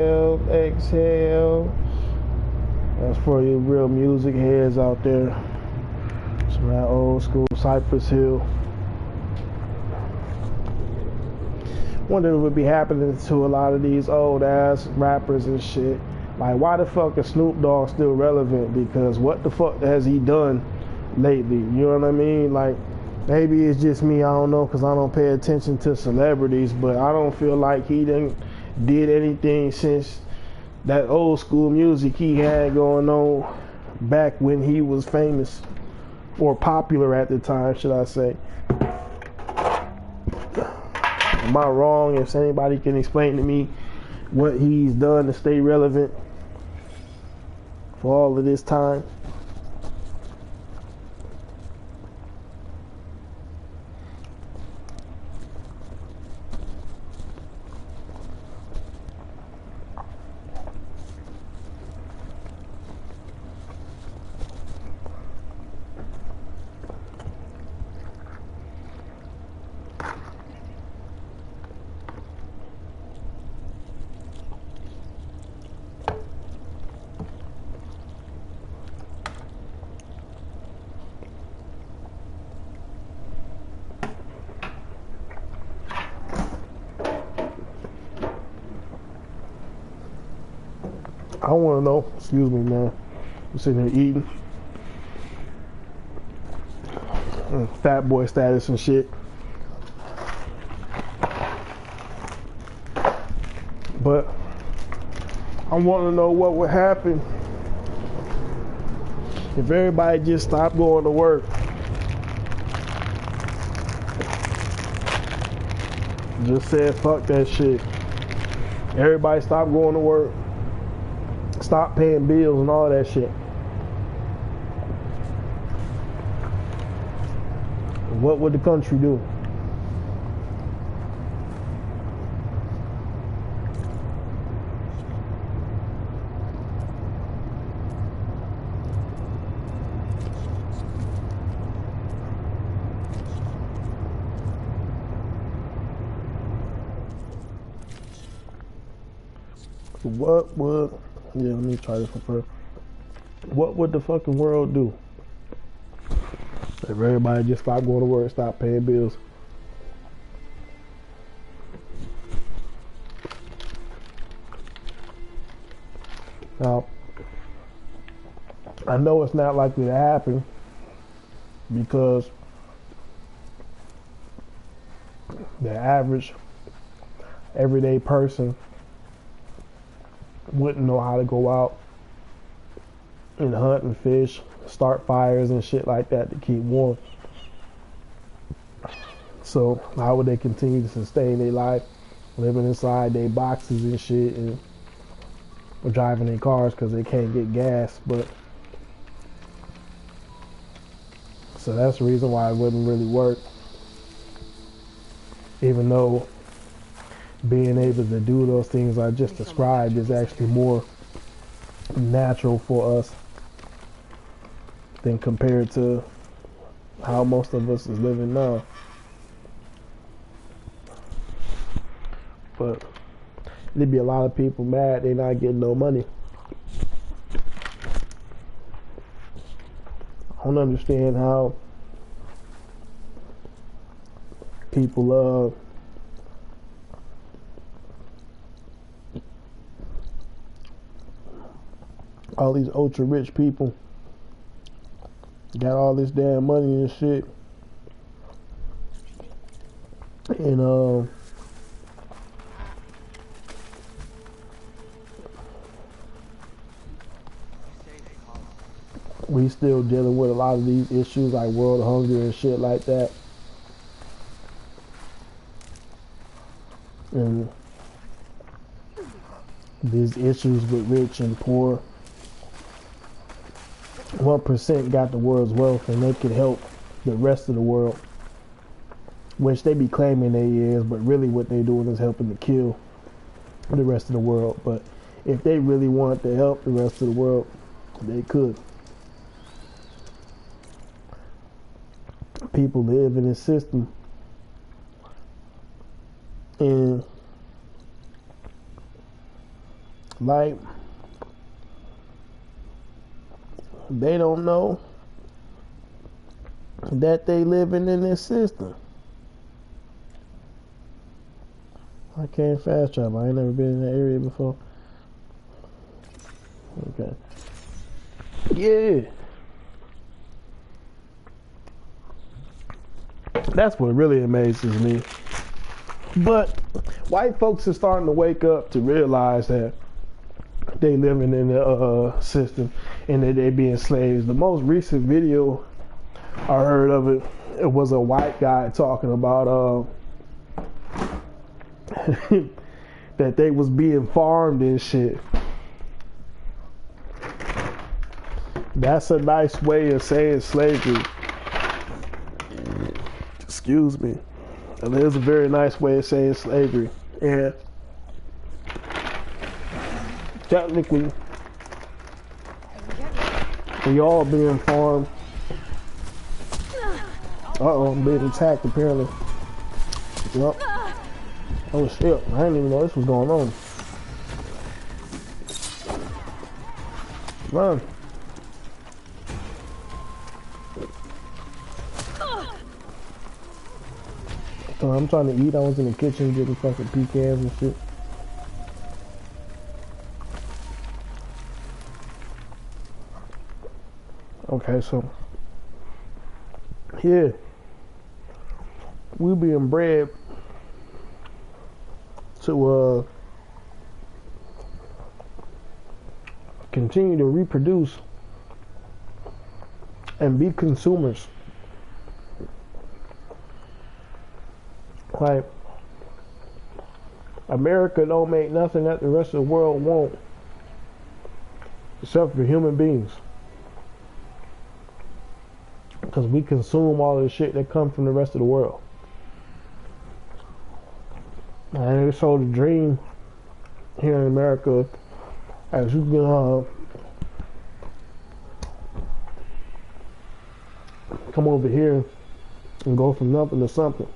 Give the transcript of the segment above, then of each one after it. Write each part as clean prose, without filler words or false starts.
Exhale. That's for you real music heads out there. Some of that old school Cypress Hill. Wonder what would be happening to a lot of these old ass rappers and shit. Like, why the fuck is Snoop Dogg still relevant? Because what the fuck has he done lately? You know what I mean? Like, maybe it's just me, I don't know, because I don't pay attention to celebrities, but I don't feel like he did anything since that old school music he had going on back when he was famous, or popular at the time, should I say. Am I wrong? If anybody can explain to me what he's done to stay relevant for all of this time. I want to know, excuse me, man. I'm sitting here eating. Fat boy status and shit. But I want to know what would happen if everybody just stopped going to work. Just said, fuck that shit. Everybody stop going to work. Stop paying bills and all that shit. What would the country do? What would, yeah, let me try this one first. What would the fucking world do if everybody just stopped going to work, stop paying bills? Now, I know it's not likely to happen because the average everyday person wouldn't know how to go out and hunt and fish, start fires and shit like that to keep warm. So how would they continue to sustain their life, living inside their boxes and shit, and driving their cars because they can't get gas? But so that's the reason why it wouldn't really work, even though being able to do those things I just described is actually more natural for us than compared to how most of us is living now. But there'd be a lot of people mad they not getting no money. I don't understand how people all these ultra rich people got all this damn money and shit, and we still dealing with a lot of these issues like world hunger and shit like that. And these issues with rich and poor, 1% got the world's wealth and they could help the rest of the world, which they be claiming they is, but really what they doing is helping to kill the rest of the world. But if they really want to help the rest of the world, they could. People live in a system, and Like, they don't know that they living in this system. I can't fast travel. I ain't never been in that area before. Okay. Yeah. That's what really amazes me. But white folks are starting to wake up to realize that they living in the system and that they being slaves. The most recent video I heard of it, it was a white guy talking about that they was being farmed and shit. That's a nice way of saying slavery. Excuse me. And it is a very nice way of saying slavery. And technically, we all being farmed. Uh-oh, I'm being attacked apparently. Yep. Oh shit, I didn't even know this was going on. Run. So I'm trying to eat. I was in the kitchen getting fucking pecans and shit. Okay, so yeah, we being bred to continue to reproduce and be consumers. Like, America don't make nothing that the rest of the world won't, except for human beings. Because we consume all the shit that comes from the rest of the world. And it's so the dream here in America, as you can come over here and go from nothing to something.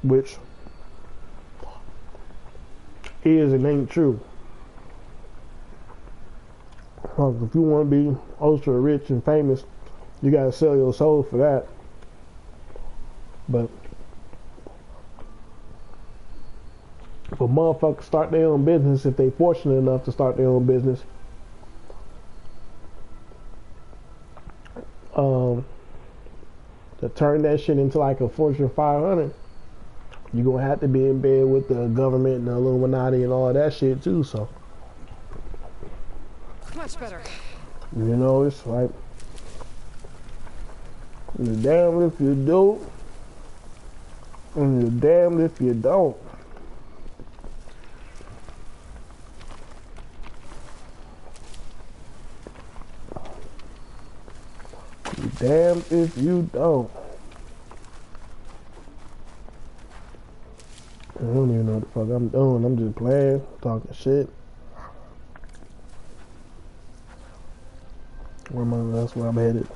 Which is and ain't true. If you want to be ultra rich and famous, you gotta sell your soul for that. But if a motherfucker start their own business, if they fortunate enough to start their own business, to turn that shit into like a Fortune 500, you're gonna have to be in bed with the government and the Illuminati and all that shit too, so. Much better. You know, it's like, you're damned if you do, and you're damned if you don't. You're damned if you don't. I don't even know what the fuck I'm doing. I'm just playing, talking shit. That's where I'm headed.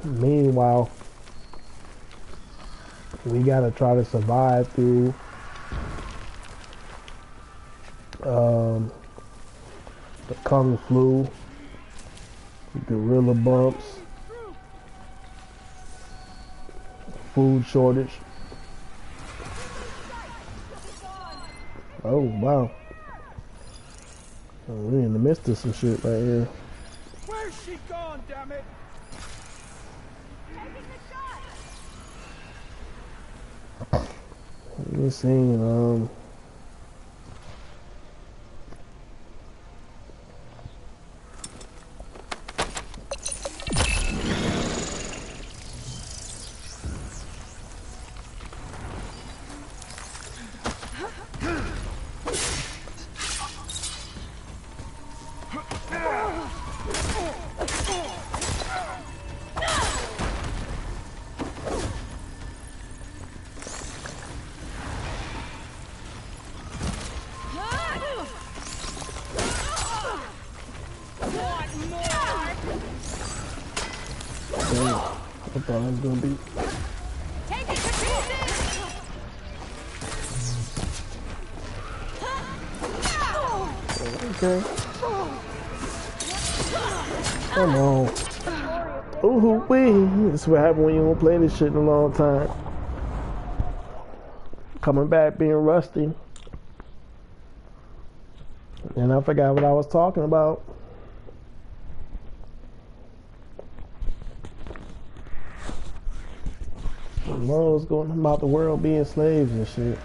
Meanwhile, we gotta try to survive through the Kung flu, gorilla bumps, food shortage. Oh wow. Oh, we're in the midst of some shit right here. Where's she gone, damn it? Let me see, Damn, I thought it was gonna be. Take it to pieces! Okay. Come on. Ooh wee. This is what happens when you don't play this shit in a long time. Coming back being rusty. And I forgot what I was talking about. What was going on about the world being slaves and shit.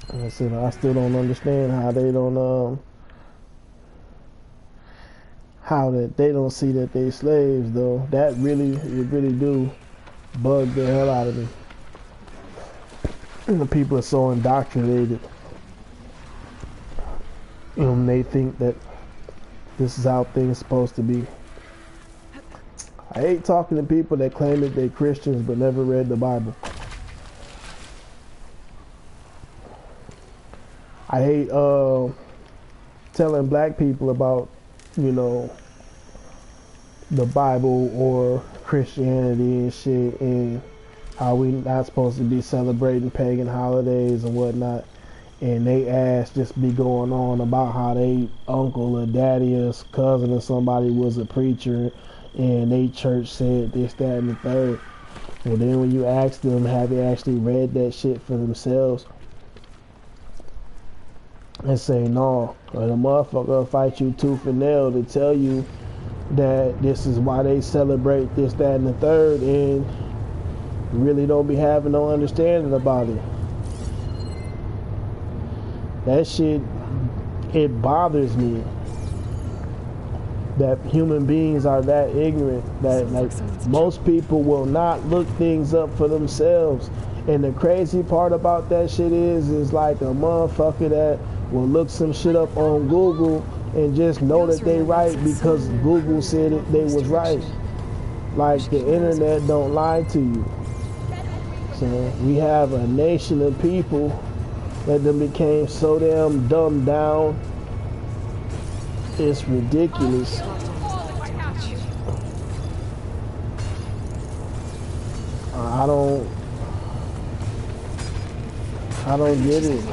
And I said I still don't understand how they don't how that they don't see that they slaves though. That really do bug the hell out of me. And the people are so indoctrinated. They think that this is how things are supposed to be. I hate talking to people that claim that they're Christians but never read the Bible. I hate telling black people about, the Bible or Christianity and shit, and how we not supposed to be celebrating pagan holidays and whatnot. And they ass just be going on about how they uncle or daddy or cousin or somebody was a preacher and they church said this, that, and the third. Well, then when you ask them, have they actually read that shit for themselves? And say no, or the motherfucker will fight you tooth and nail to tell you that this is why they celebrate this, that, and the third, and really don't be having no understanding about it. That shit, it bothers me that human beings are that ignorant, that like most people will not look things up for themselves. And the crazy part about that shit is like a motherfucker that will look some shit up on Google and just know that they right because Google said it, they was right. Like the internet don't lie to you. So we have a nation of people that then became so damn dumbed down. It's ridiculous. I don't get it.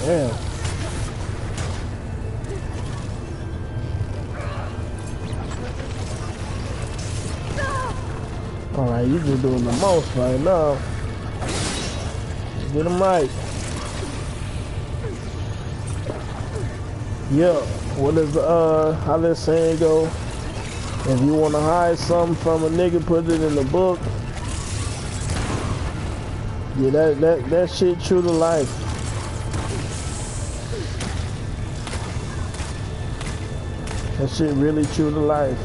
Damn. Alright, you just doing the most right now. Get him right. Yeah, what is how this saying go? If you want to hide something from a nigga, put it in the book. Yeah, that shit true to life. That shit really true to life.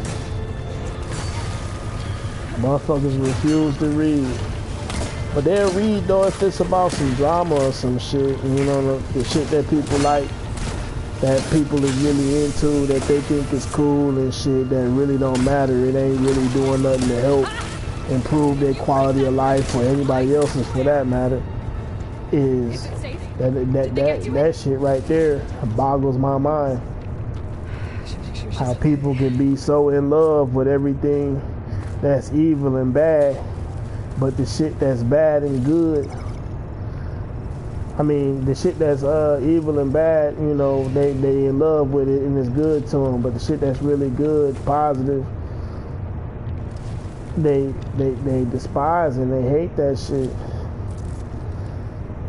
Motherfuckers refuse to read. But they'll read though if it's about some drama or some shit. The shit that people like, that people is really into, that they think is cool and shit that really don't matter. It ain't really doing nothing to help improve their quality of life or anybody else's for that matter. Is that shit right there boggles my mind. How people can be so in love with everything that's evil and bad, but the shit that's bad and good, I mean, the shit that's evil and bad, they in love with it and it's good to them, but the shit that's really good, positive, they despise and they hate that shit.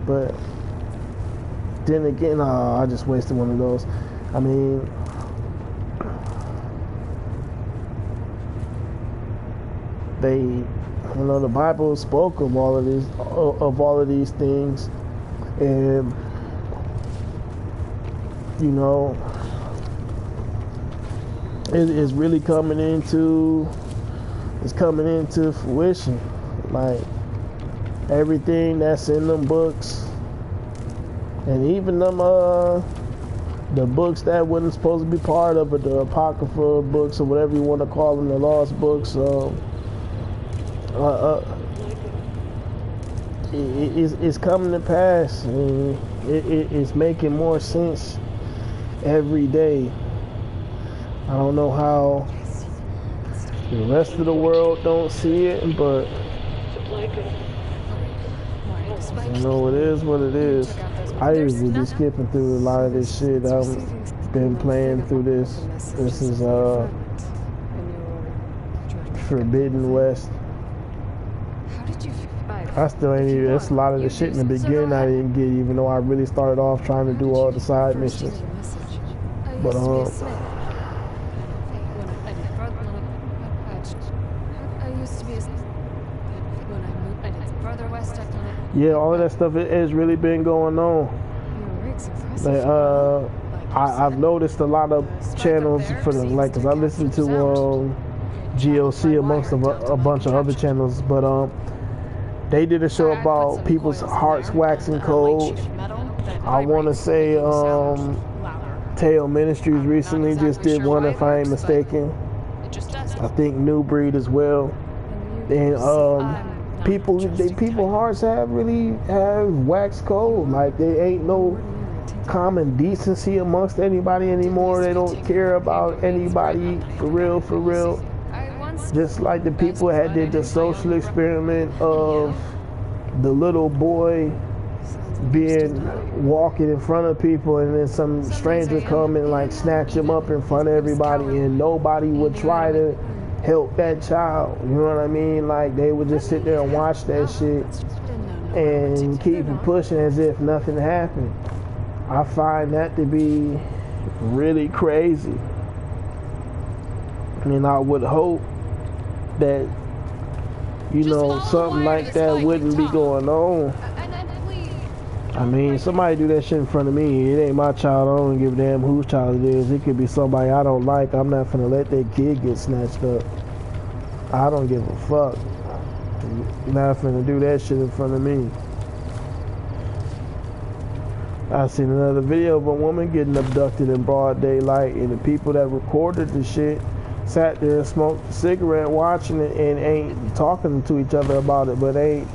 But then again, I just wasted one of those. I mean, the Bible spoke of all of these things, and it's really coming into fruition. Like everything that's in them books, and even them the books that wasn't supposed to be part of it, the apocryphal books or whatever you want to call them, the lost books. It's coming to pass, and it's making more sense every day. I don't know how the rest of the world don't see it, but you know, it is what it is. I usually be skipping through a lot of this shit. I've been playing through this. This is Forbidden West. I still ain't even, that's a lot of the shit in the beginning I didn't get, even though I really started off trying to do all the side missions. But yeah, all of that stuff has really been going on. Like, I've noticed a lot of channels for the, like, cause I listen to GOC amongst a bunch of other channels, but they did a show about people's hearts waxing cold. I want to say Tail Ministries recently just did one, if I ain't mistaken. I think New Breed as well. And people hearts have waxed cold. Like, there ain't no common decency amongst anybody anymore. They don't care about anybody for real. Just like the people that did the social experiment of the little boy walking in front of people, and then some stranger come and like snatch him up in front of everybody, and nobody would try to help that child. You know what I mean? Like, they would just sit there and watch that shit and keep it pushing as if nothing happened. I find that to be really crazy. And I would hope that, you know, something like that wouldn't be going on. I mean, somebody do that shit in front of me, it ain't my child. I don't give a damn whose child it is. It could be somebody I don't like. I'm not finna let that kid get snatched up. I don't give a fuck. You're not finna do that shit in front of me. I seen another video of a woman getting abducted in broad daylight, and the people that recorded the shit sat there and smoked a cigarette watching it and ain't talking to each other about it, but ain't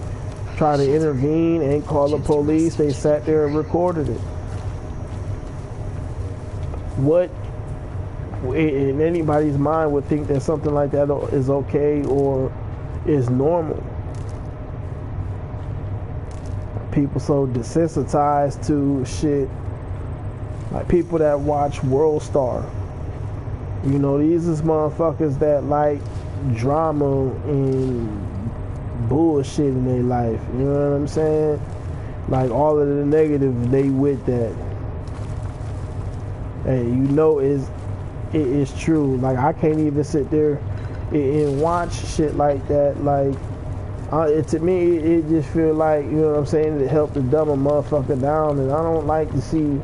trying to intervene, ain't call the police. They sat there and recorded it. What in anybody's mind would think that something like that is okay or is normal? People so desensitized to shit, like people that watch World Star. You know, these is motherfuckers that like drama and bullshit in their life. You know what I'm saying? Like, all of the negative, they with that. Hey, you know, it is true. Like, I can't even sit there and watch shit like that. Like, to me, it just feel like, you know what I'm saying, it helped to dumb a motherfucker down, and I don't like to see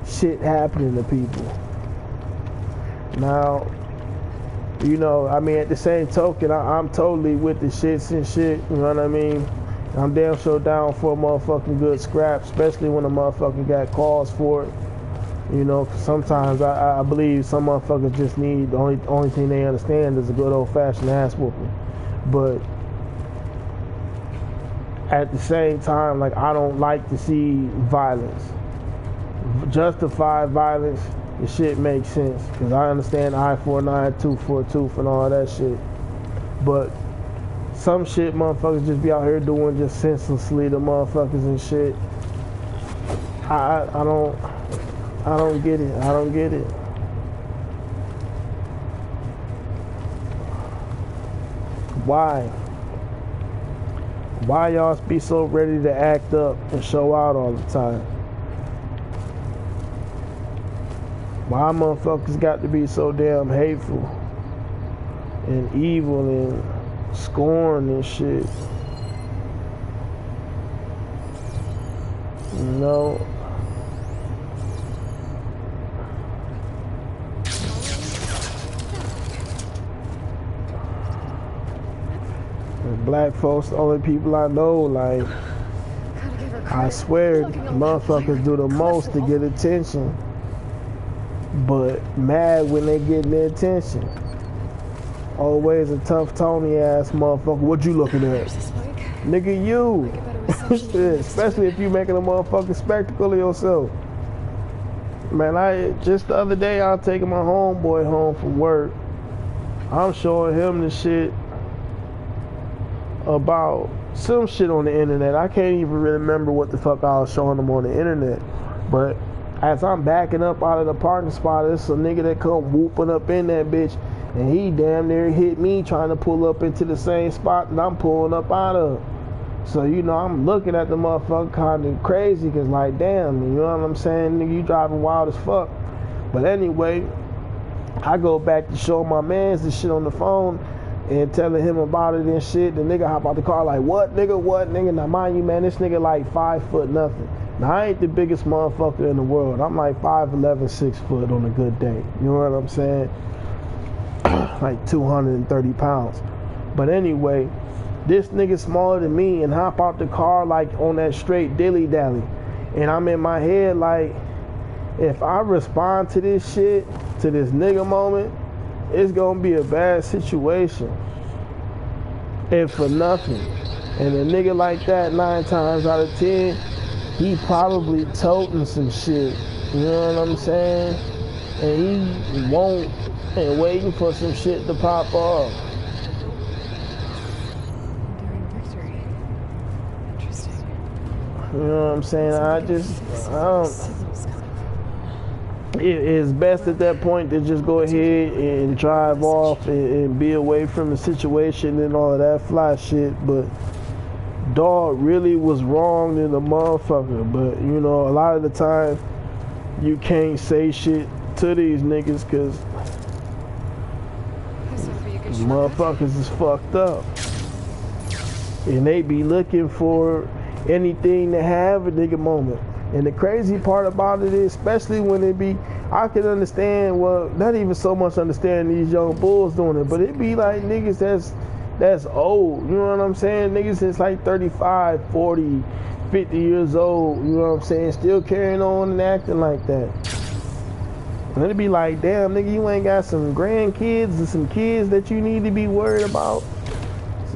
shit happening to people. Now, you know, I mean, at the same token, I'm totally with the shits and shit, you know what I mean? I'm damn sure down for a motherfucking good scrap, especially when a motherfucker got calls for it. You know, sometimes I believe some motherfuckers just need, the only thing they understand is a good old-fashioned ass whooping. But at the same time, like, I don't like to see violence. Justified violence, the shit makes sense, because I understand eye for an eye, tooth for a tooth, and all that shit. But some shit motherfuckers just be out here doing just senselessly to motherfuckers and shit. I don't get it. I don't get it. Why? Why y'all be so ready to act up and show out all the time? Why motherfuckers got to be so damn hateful and evil and scorn and shit? You know? Black folks, the only people I know, like, I swear, motherfuckers do the most to get attention, but mad when they get their attention. Always a tough Tony ass motherfucker. What you looking at? Nigga, you. Especially if you making a motherfucking spectacle of yourself. Man, just the other day, I was taking my homeboy home from work. I'm showing him the shit about some shit on the internet. I can't even remember what the fuck I was showing him on the internet. But as I'm backing up out of the parking spot, there's a nigga that come whooping up in that bitch, and he damn near hit me trying to pull up into the same spot that I'm pulling up out of. So, you know, I'm looking at the motherfucker kind of crazy, because like, damn, you know what I'm saying? Nigga, you driving wild as fuck. But anyway, I go back to show my mans this shit on the phone and telling him about it and shit. The nigga hop out the car like, what nigga? Now mind you, man, this nigga like 5 foot nothing. Now I ain't the biggest motherfucker in the world. I'm like 5'11", 6 foot on a good day. You know what I'm saying? Like 230 pounds. But anyway, this nigga smaller than me and hop out the car like on that straight dilly-dally. And I'm in my head like, if I respond to this shit, to this nigga moment, it's gonna be a bad situation. And for nothing. And a nigga like that, 9 times out of 10, he probably toting some shit. You know what I'm saying? And he won't and waiting for some shit to pop off. Enduring victory. Interesting. You know what I'm saying? I don't. It's best at that point to just go ahead and drive off and be away from the situation and all of that fly shit. But dog really was wrong in the motherfucker. But you know, a lot of the time you can't say shit to these niggas because motherfuckers is fucked up. And they be looking for anything to have a nigga moment. And the crazy part about it is, especially when it be, I can understand, well, not even so much understand these young bulls doing it, but it be like niggas that's old, you know what I'm saying? Niggas that's like 35, 40, 50 years old, you know what I'm saying? Still carrying on and acting like that. And it'd be like, damn, nigga, you ain't got some grandkids and some kids that you need to be worried about.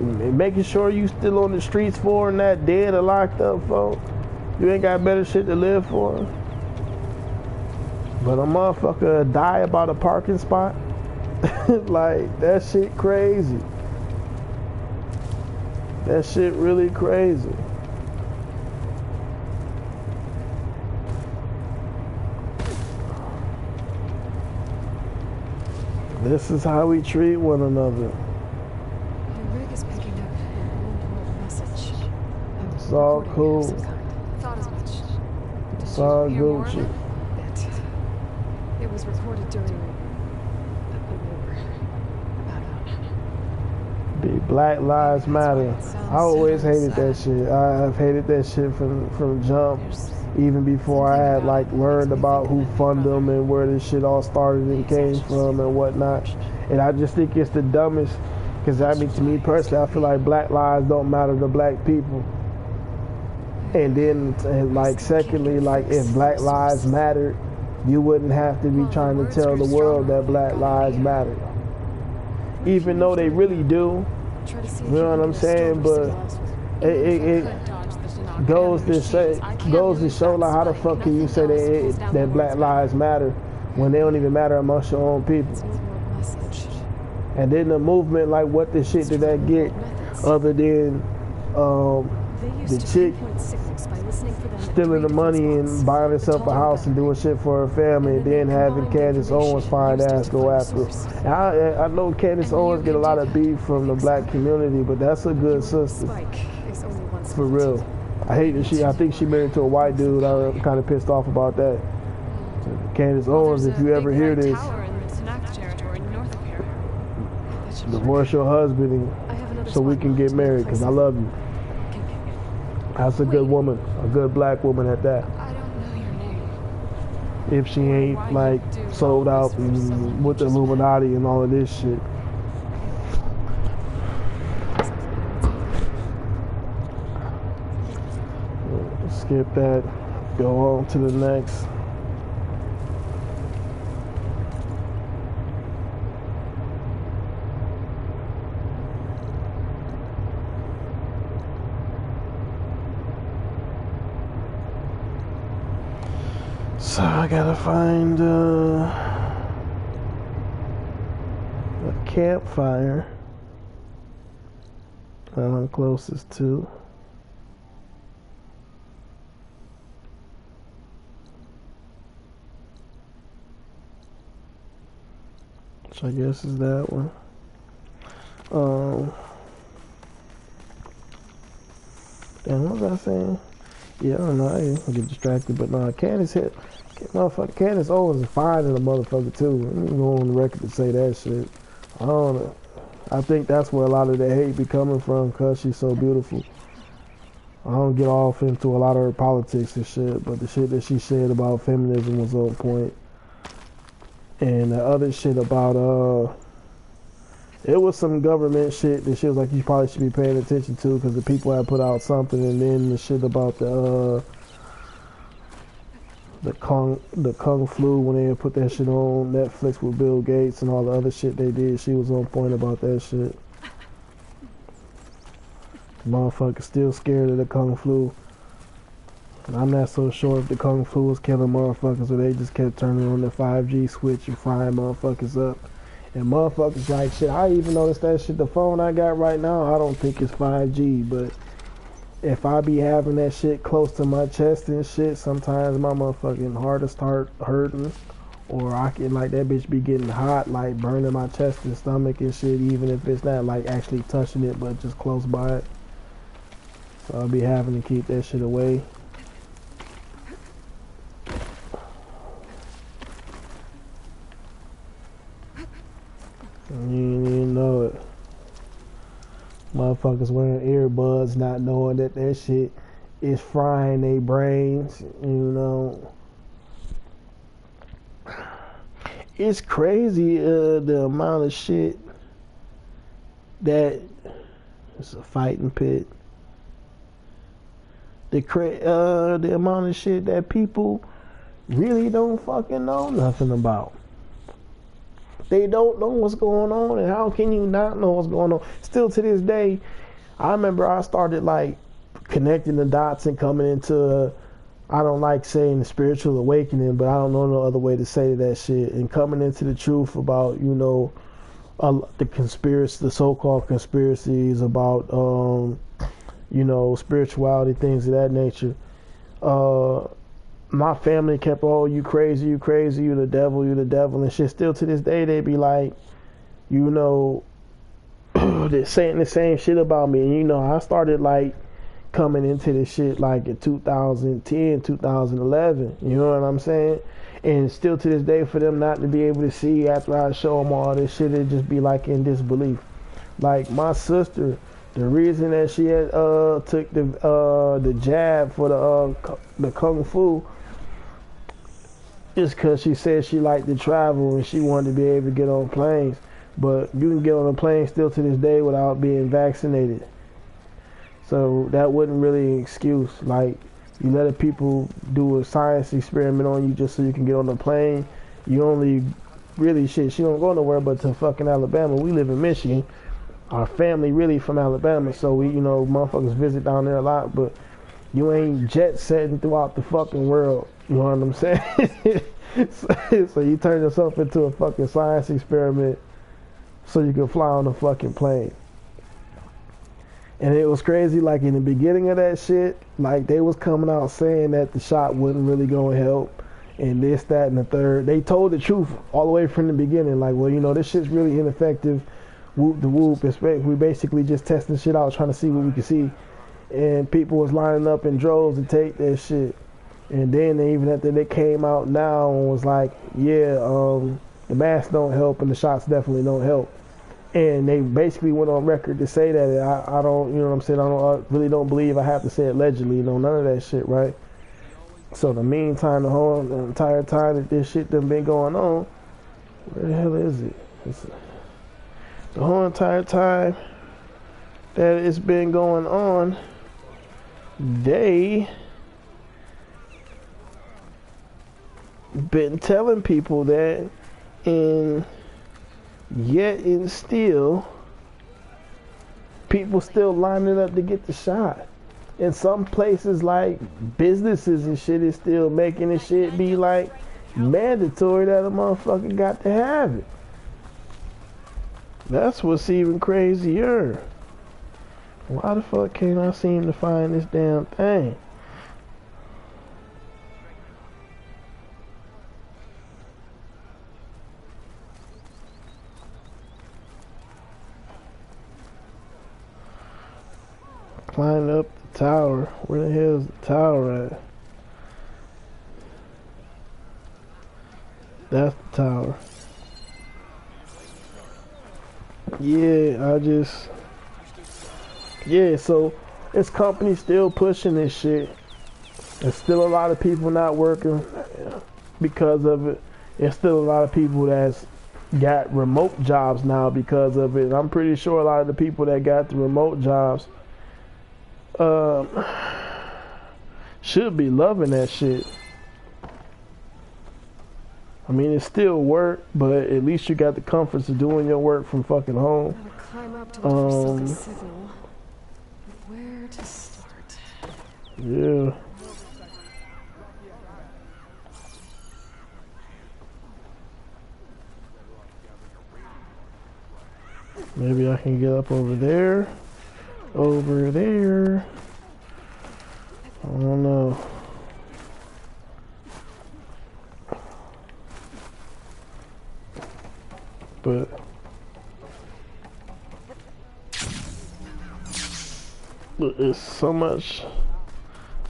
And making sure you still on the streets for and not dead or locked up for. You ain't got better shit to live for. But a motherfucker die about a parking spot? Like, that shit crazy. That shit really crazy. This is how we treat one another. Your rig is picking up an important message. It's all cool. Thought as much. It's all Gucci. It was recorded during a war. The Black Lives Matter. I always hated that shit. I've hated that shit from jump. Even before I had like learned about who funded them and where this shit all started and came from and whatnot. And I just think it's the dumbest, because I mean, to me personally, I feel like black lives don't matter to black people. And then like secondly, like if black lives mattered, you wouldn't have to be trying to tell the world that black lives matter. Even though they really do, you know what I'm saying? But it goes to show like how the fuck can you say that black lives matter when they don't even matter amongst your own people. And then the movement, like what the shit did that get other than the chick stealing the money and buying herself a house and doing shit for her family, and then having Candace Owens fine ass go after her. And I know Candace Owens get a lot of beef from the black community, but that's a good sister. For real. I think she married to a white dude. I'm kind of pissed off about that. Candace Owens, if you ever hear this, divorce your husband so we can get married, because I love you. That's a good woman, a good black woman at that. I don't know your name. If she ain't like sold out and with the Illuminati and all of this shit. skip that. Go on to the next. So I gotta find a campfire that I'm closest to. Which I guess is that one. Damn, what was I saying? Yeah, I don't know. I didn't get distracted, but no, Candace hit. Motherfucker, Candace Owens is fine in a motherfucker too. I'm gonna go on the record to say that shit. I don't know. I think that's where a lot of the hate be coming from, cause she's so beautiful. I don't get off into a lot of her politics and shit, but the shit that she said about feminism was on point. And the other shit about it was some government shit that she was like, you probably should be paying attention to, because the people had put out something, and then the shit about the Kung Flu, when they had put that shit on Netflix with Bill Gates and all the other shit they did, she was on point about that shit. Motherfuckers still scared of the Kung Flu. I'm not so sure if the Kung Flu was killing motherfuckers, or they just kept turning on the 5G switch and frying motherfuckers up. And motherfuckers like, shit, I even noticed that shit, the phone I got right now, I don't think it's 5G, but if I be having that shit close to my chest and shit, sometimes my motherfucking heart will start hurting, or I can, like, that bitch be getting hot, like burning my chest and stomach and shit, even if it's not like actually touching it, but just close by it. So I'll be having to keep that shit away. You didn't even know it. Motherfuckers wearing earbuds, not knowing that that shit is frying their brains, you know. It's crazy the amount of shit that it's a fighting pit. The amount of shit that people really don't fucking know nothing about. They don't know what's going on, and how can you not know what's going on? Still to this day, I remember I started like connecting the dots and coming into, I don't like saying the spiritual awakening, but I don't know no other way to say that shit, and coming into the truth about, you know, the so-called conspiracies about, you know, spirituality, things of that nature. My family kept, oh, you crazy, you the devil, and shit. Still to this day, they be like, you know, they're saying the same shit about me. And, you know, I started like coming into this shit like in 2010, 2011. You know what I'm saying? And still to this day, for them not to be able to see after I show them all this shit, it just be like in disbelief. Like my sister, the reason that she had took the jab for the Kung Fu is because she said she liked to travel and she wanted to be able to get on planes. But you can get on a plane still to this day without being vaccinated. So that wasn't really an excuse. Like, you let people do a science experiment on you just so you can get on the plane. You only really, shit, she don't go nowhere but to fucking Alabama. We live in Michigan. Our family really from Alabama, so we, you know, motherfuckers visit down there a lot, but you ain't jet setting throughout the fucking world. You know what I'm saying? So you turn yourself into a fucking science experiment so you can fly on a fucking plane. And it was crazy, like in the beginning of that shit, like they was coming out saying that the shot wasn't really going to help, and this, that, and the third. They told the truth all the way from the beginning, like, well, you know, this shit's really ineffective. Whoop the whoop. We basically just testing shit out, trying to see what we can see. And people was lining up in droves to take that shit. And then even after they came out now and was like, yeah, the masks don't help and the shots definitely don't help. And they basically went on record to say that. I don't, you know what I'm saying? I really don't believe I have to say allegedly, you know, none of that shit, right? So in the meantime, the entire time that this shit done been going on, where the hell is it? The whole entire time that it's been going on, they been telling people that, and yet and still, people still lining up to get the shot. In some places, like businesses and shit, is still making this shit be like mandatory that a motherfucker got to have it. That's what's even crazier. Why the fuck can't I seem to find this damn thing? Climb up the tower. Where the hell is the tower at? That's the tower. Yeah, so this company's still pushing this shit. There's still a lot of people not working because of it. There's still a lot of people that's got remote jobs now because of it. I'm pretty sure a lot of the people that got the remote jobs should be loving that shit. I mean, it's still work, but at least you got the comforts of doing your work from fucking home. Climb up to look for signal. Where to start? Yeah. Maybe I can get up over there. Over there. I don't know. But it's so much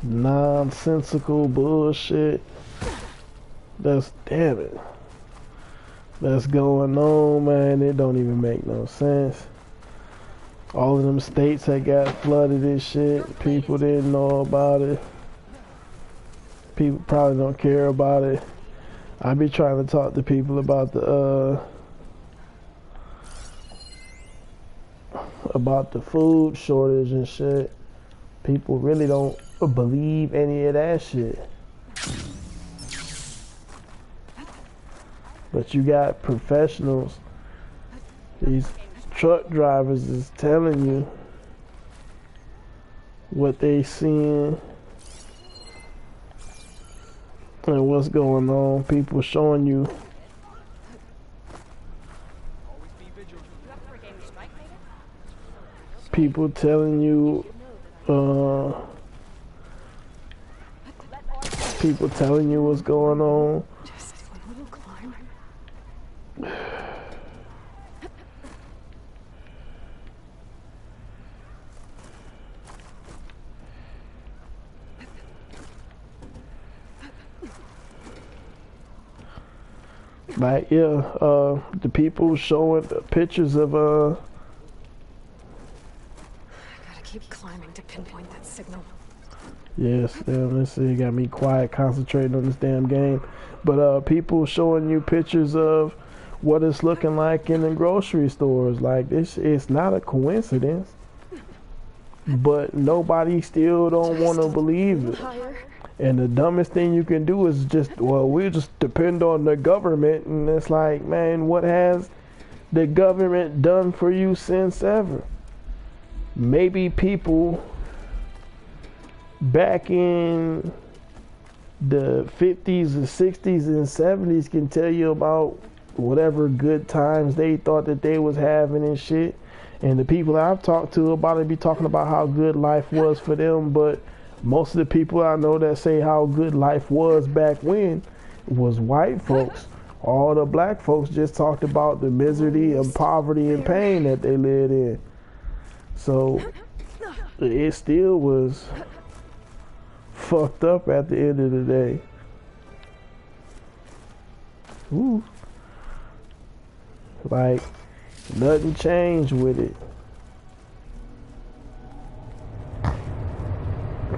nonsensical bullshit that's going on, man. It don't even make no sense. All of them states that got flooded and shit, people didn't know about it. People probably don't care about it. I be trying to talk to people about the food shortage and shit. People really don't believe any of that shit. But you got professionals, these truck drivers is telling you what they seeing and what's going on. People showing you. People telling you, people telling you what's going on. Just one little climb. Like, yeah, the people showing the pictures of, I gotta keep climbing to pinpoint that signal. yes, damn, let's see, got me quiet, concentrating on this damn game. But, people showing you pictures of what it's looking like in the grocery stores. Like, this, it's not a coincidence. But nobody still don't want to believe it. Higher. And the dumbest thing you can do is just, well, we just depend on the government. And it's like, man, what has the government done for you since ever? Maybe people back in the 50s and 60s and 70s can tell you about whatever good times they thought that they was having and shit. And the people that I've talked to about it be talking about how good life was for them. But most of the people I know that say how good life was back when was white folks. All the black folks just talked about the misery and poverty and pain that they lived in. So it still was fucked up at the end of the day. Ooh. Like, nothing changed with it.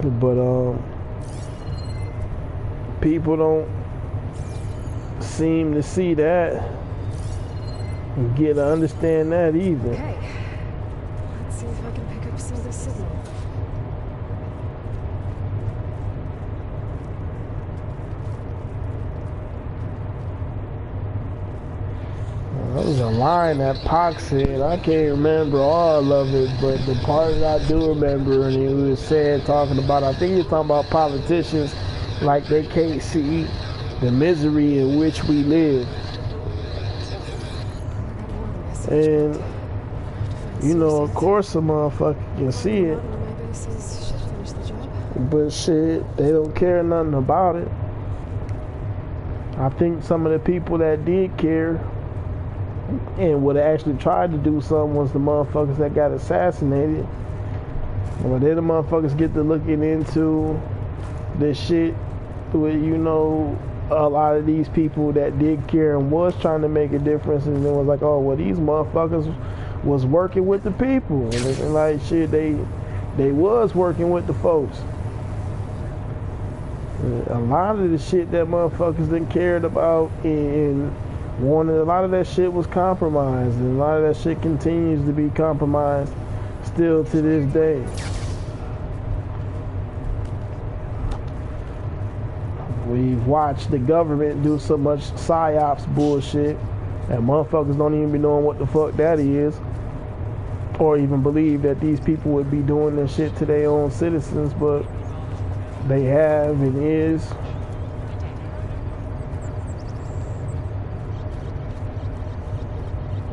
But people don't seem to see that and get to understand that either. Okay. Let's see if I can pick up some of the signal. line that Pac said, I can't remember all of it, but the part that I do remember, and he was saying, talking about, I think he was talking about politicians like they can't see the misery in which we live. And, you know, of course a motherfucker can see it, but shit, they don't care nothing about it. I think some of the people that did care and would have actually tried to do something was the motherfuckers that got assassinated. Well, they the motherfuckers get to looking into this shit with, you know, a lot of these people that did care and was trying to make a difference, and it was like, oh, well, these motherfuckers was working with the people, and like shit, they was working with the folks. A lot of the shit that motherfuckers didn't cared about and wanted, a lot of that shit was compromised, and a lot of that shit continues to be compromised still to this day. We've watched the government do so much psyops bullshit that motherfuckers don't even be knowing what the fuck that is, or even believe that these people would be doing this shit to their own citizens, but they have and is.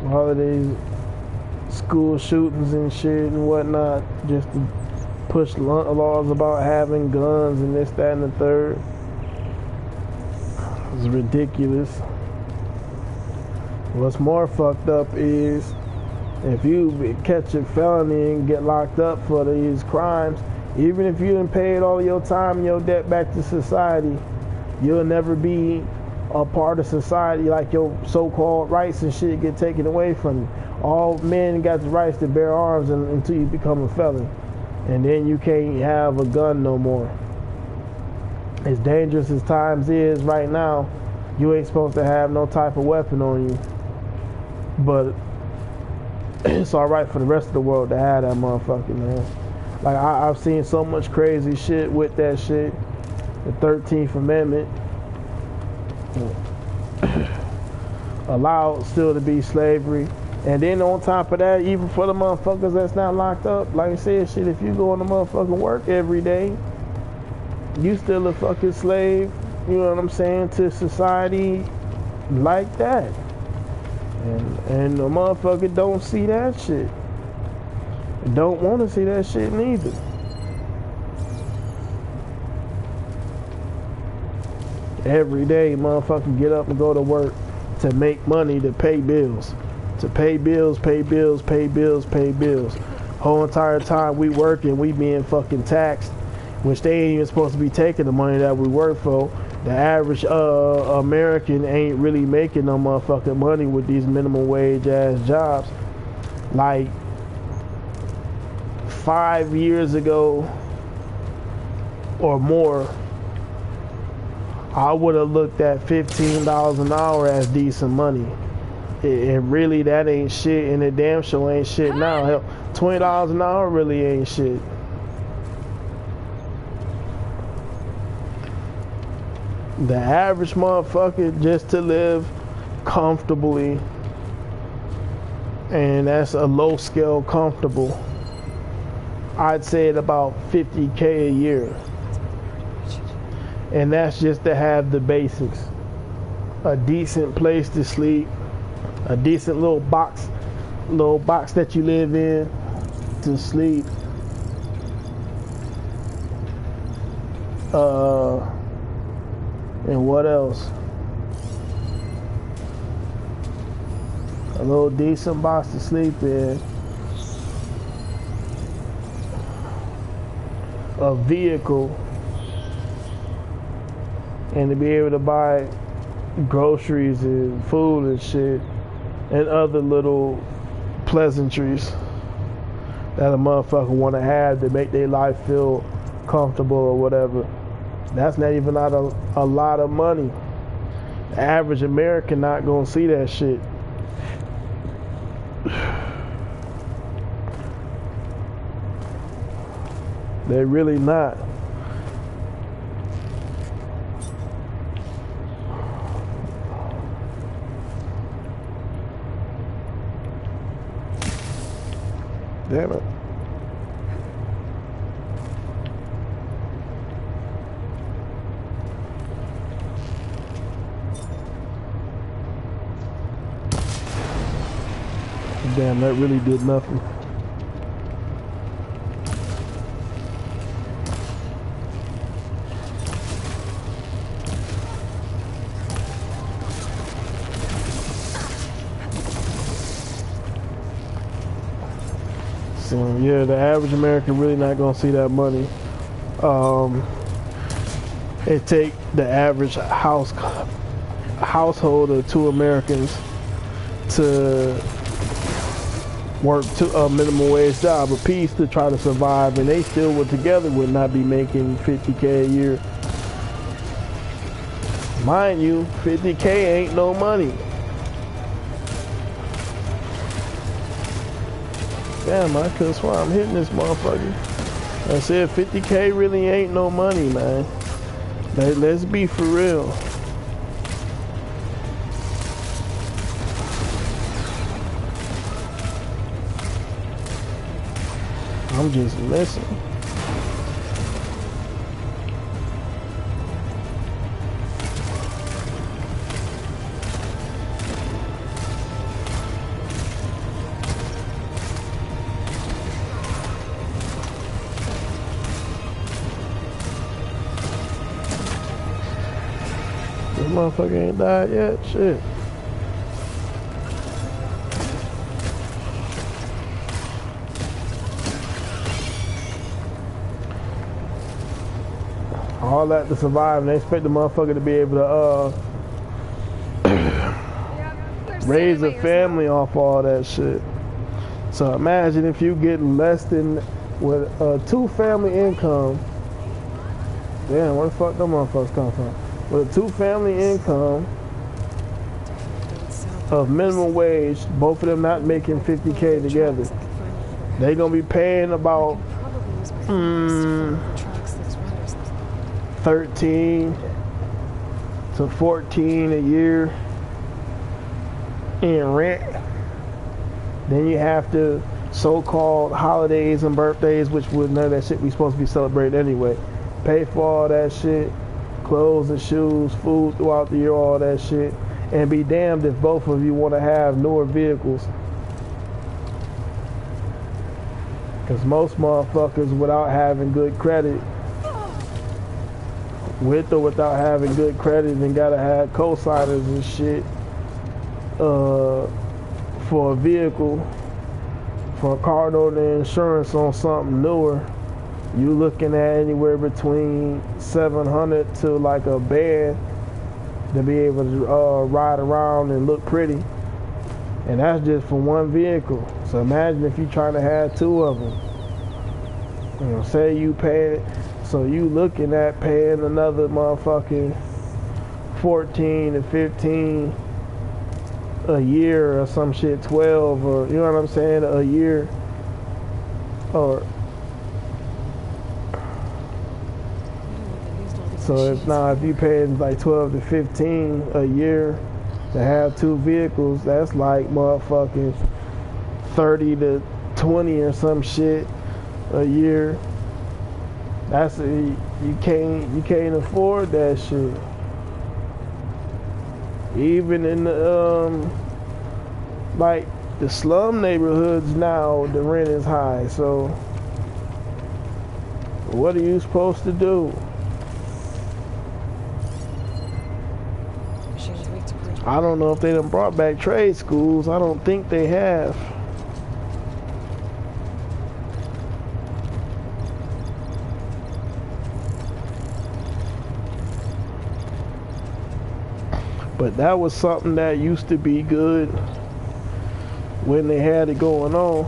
All of these school shootings and shit and whatnot, just to push laws about having guns and this, that, and the third. It's ridiculous. What's more fucked up is if you catch a felony and get locked up for these crimes, even if you didn't pay all your time and your debt back to society, you'll never be a part of society. Like your so-called rights and shit get taken away from you. All men got the rights to bear arms until you become a felon, and then you can't have a gun no more. As dangerous as times is right now, you ain't supposed to have no type of weapon on you, but it's all right for the rest of the world to have that motherfucker, man. Like I've seen so much crazy shit with that shit. The 13th Amendment allowed still to be slavery, and then on top of that, even for the motherfuckers that's not locked up, like I said, shit, if you go to motherfucking work every day, you still a fucking slave, you know what I'm saying, to society like that. And the motherfucker don't see that shit. Don't want to see that shit neither. Every day, motherfucker get up and go to work to make money to pay bills. To pay bills, pay bills, pay bills, pay bills. Whole entire time we working, we being fucking taxed, which they ain't even supposed to be taking the money that we work for. The average American ain't really making no motherfucking money with these minimum wage ass jobs. Like 5 years ago or more, I would have looked at $15 an hour as decent money. And really that ain't shit, and it damn sure ain't shit now. Hell, $20 an hour really ain't shit. The average motherfucker just to live comfortably, and that's a low scale comfortable, I'd say at about $50K a year. And that's just to have the basics. A decent place to sleep, a decent little box that you live in to sleep. And what else? A little decent box to sleep in. A vehicle. And to be able to buy groceries and food and shit. And other little pleasantries that a motherfucker want to have to make their life feel comfortable or whatever. That's not even a lot of money. The average American not gonna see that shit. They're really not. damn it. Damn, that really did nothing. So yeah, the average American really not gonna see that money. It take the average household of 2 Americans to work to a minimum wage job apiece to try to survive, and they still would together would not be making $50K a year. Mind you, $50K ain't no money. Damn, I could swear I'm hitting this motherfucker. I said 50K really ain't no money, man. Let's be for real. I'm just missing. This motherfucker ain't died yet? Shit. All that to survive, and they expect the motherfucker to be able to raise a family off all that shit. So imagine if you get less than with a 2-family income. Damn, where the fuck them motherfuckers come from? With a 2-family income of minimum wage, both of them not making 50K together, they gonna be paying about 13 to 14 a year in rent. Then you have to so-called holidays and birthdays, which would none of that shit we supposed to be celebrating anyway. Pay for all that shit, clothes and shoes, food throughout the year, all that shit, and be damned if both of you want to have newer vehicles. Because most motherfuckers, without having good credit, with or without having good credit, and gotta have co-signers and shit for a vehicle, for a car note and insurance on something newer, you looking at anywhere between $700 to like a band to be able to ride around and look pretty, and that's just for one vehicle. So imagine if you trying to have 2 of them. You know, say you pay it. So you looking at paying another motherfucking 14 to 15 a year or some shit, 12, or you know what I'm saying, a year. Or so if you paying like 12 to 15 a year to have 2 vehicles, that's like motherfucking 30 to 20 or some shit a year. That's you can't afford that shit. Even in the like the slum neighborhoods now, the rent is high. So what are you supposed to do? I don't know if they done brought back trade schools. I don't think they have. But that was something that used to be good when they had it going on.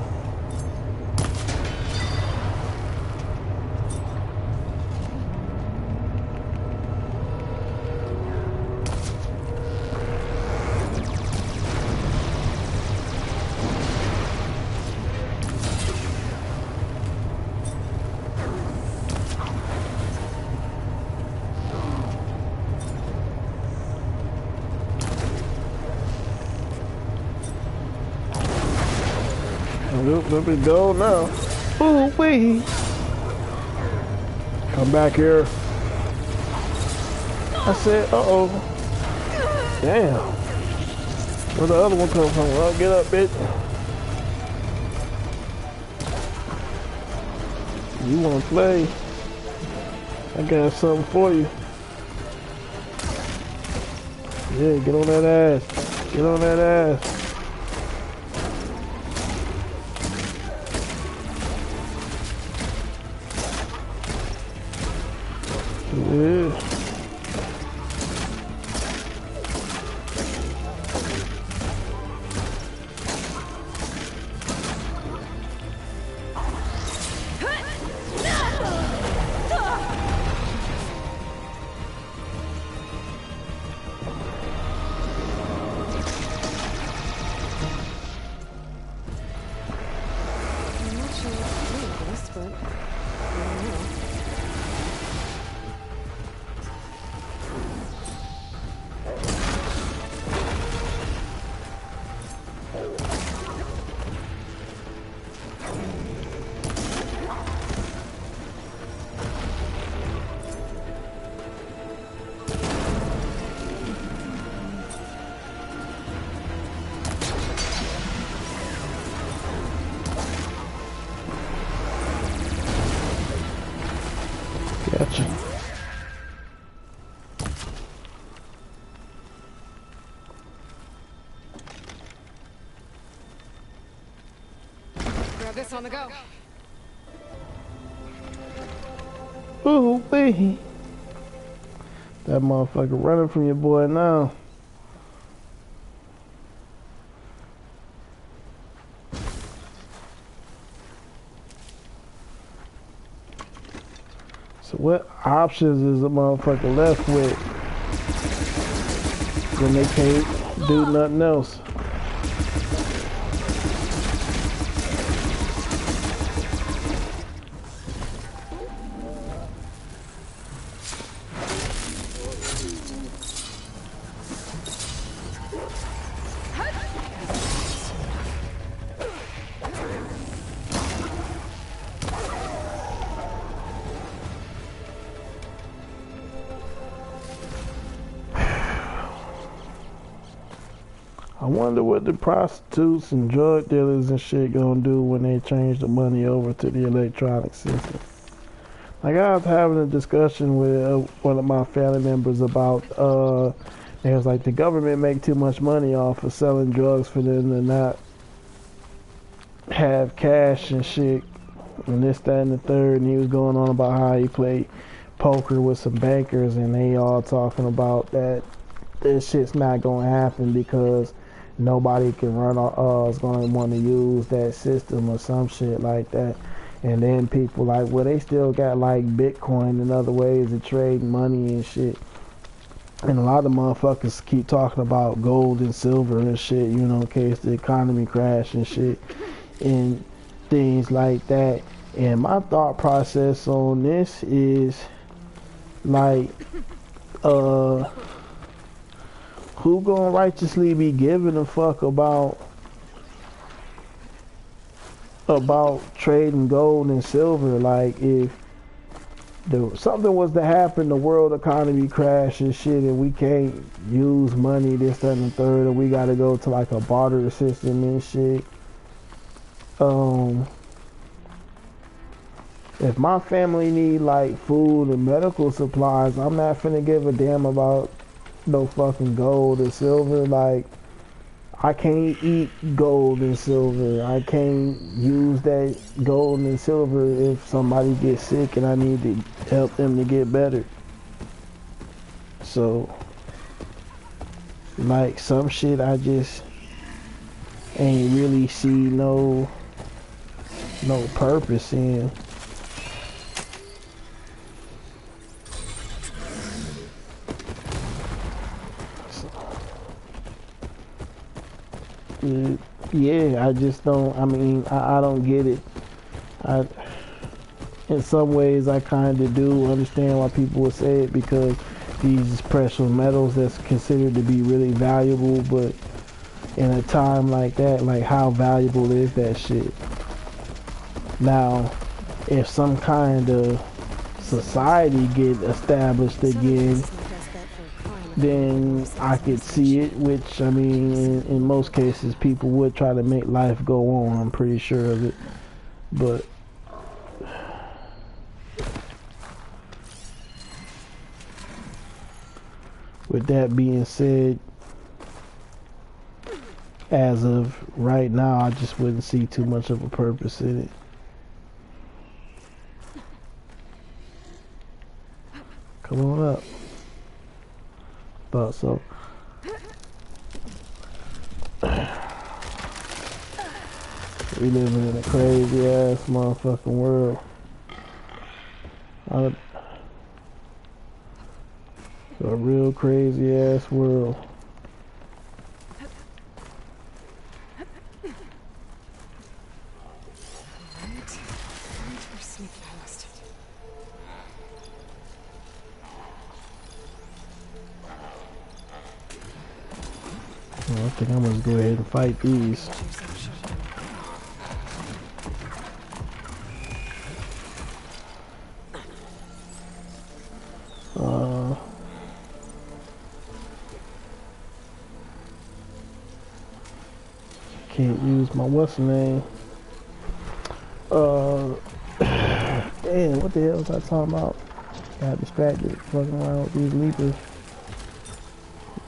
Oop, let me go now. Ooh wee. Come back here. I said, uh-oh. Damn. Where the other one come from? Well, get up, bitch. You wanna play? I got something for you. Yeah, get on that ass. Get on that ass. Yeah. Gotcha. Grab this on the go. Ooh wee. That motherfucker running from your boy now. So what options is a motherfucker left with when they can't do nothing else? I wonder what the prostitutes and drug dealers and shit gonna do when they change the money over to the electronic system. Like I was having a discussion with one of my family members about, it was like the government make too much money off of selling drugs for them to not have cash and shit and this, that, and the third. And he was going on about how he played poker with some bankers and they all talking about that this shit's not gonna happen because nobody can run is going to want to use that system or some shit like that. And then people like, well, they still got like Bitcoin and other ways of trading money and shit. And a lot of motherfuckers keep talking about gold and silver and shit, you know, in case the economy crash and shit and things like that. And my thought process on this is like, who gonna righteously be giving a fuck about trading gold and silver? Like if something was to happen, the world economy crash and shit, and we can't use money, this, that, and the third, and we gotta go to like a barter system and shit. If my family need like food and medical supplies, I'm not finna give a damn about no fucking gold or silver. Like I can't eat gold and silver. I can't use that gold and silver if somebody gets sick and I need to help them to get better. So like some shit I just ain't really see no purpose in. Yeah, I just don't, I mean, I don't get it. In some ways, I kind of do understand why people would say it, because these precious metals that's considered to be really valuable, but in a time like that, like how valuable is that shit? Now, if some kind of society get established again, then I could see it, which I mean in most cases people would try to make life go on, I'm pretty sure of it. But with that being said, as of right now, I just wouldn't see too much of a purpose in it. Come on up. Thought so. We living in a crazy ass motherfucking world. A real crazy ass world. Well, I think I'm gonna go ahead and fight these. Can't use my what's the name. Damn, what the hell was I talking about? Got distracted fucking around with these leapers.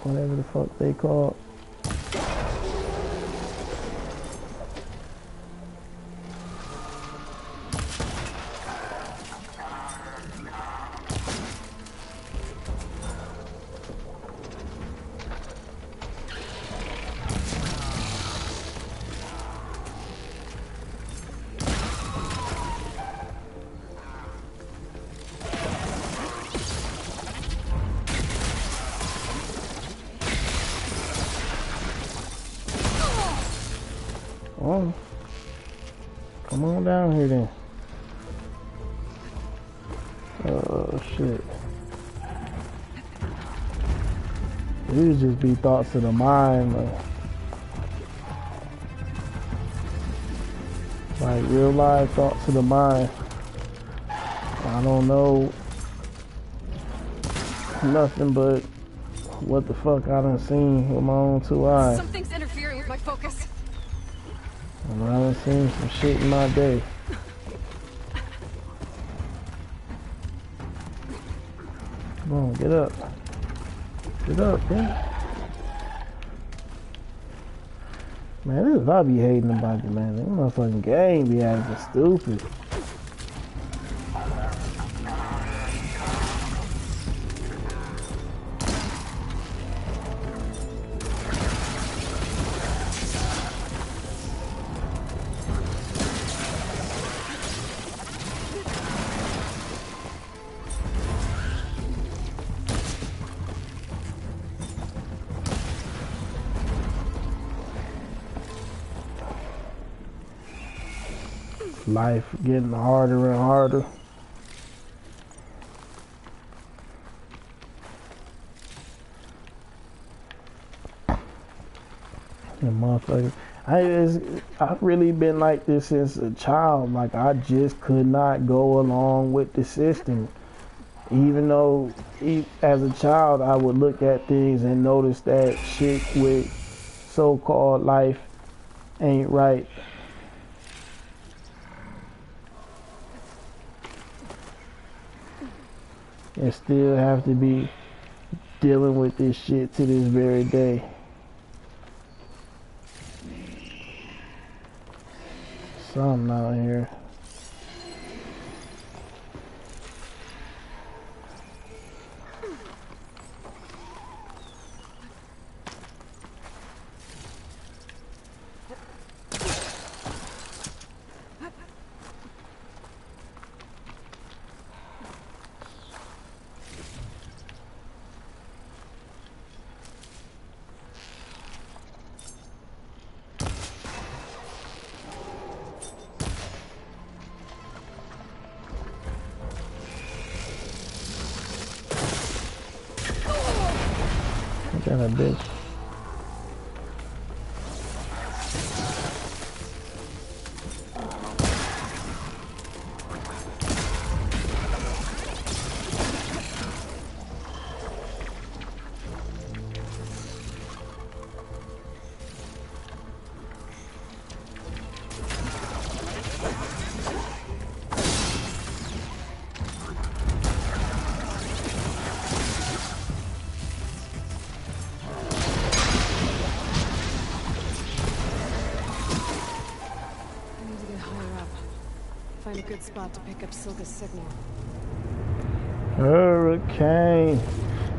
Whatever the fuck they called. Oh, come on down here then. Oh shit. These just be thoughts of the mind, like real life thoughts of the mind. I don't know nothing but what the fuck I done seen with my own two eyes. Something's interfering with my focus. And I done seen some shit in my day. Come on, get up. Get up, man. Man, this is what I be hating about it, man. This motherfucking game be acting stupid. Life getting harder and harder. And motherfucker, I've really been like this since a child. Like I just could not go along with the system. Even though as a child I would look at things and notice that shit with so-called life ain't right. And still have to be dealing with this shit to this very day. Something out here. That a bitch. good spot to pick up Silga's signal. Hurricane,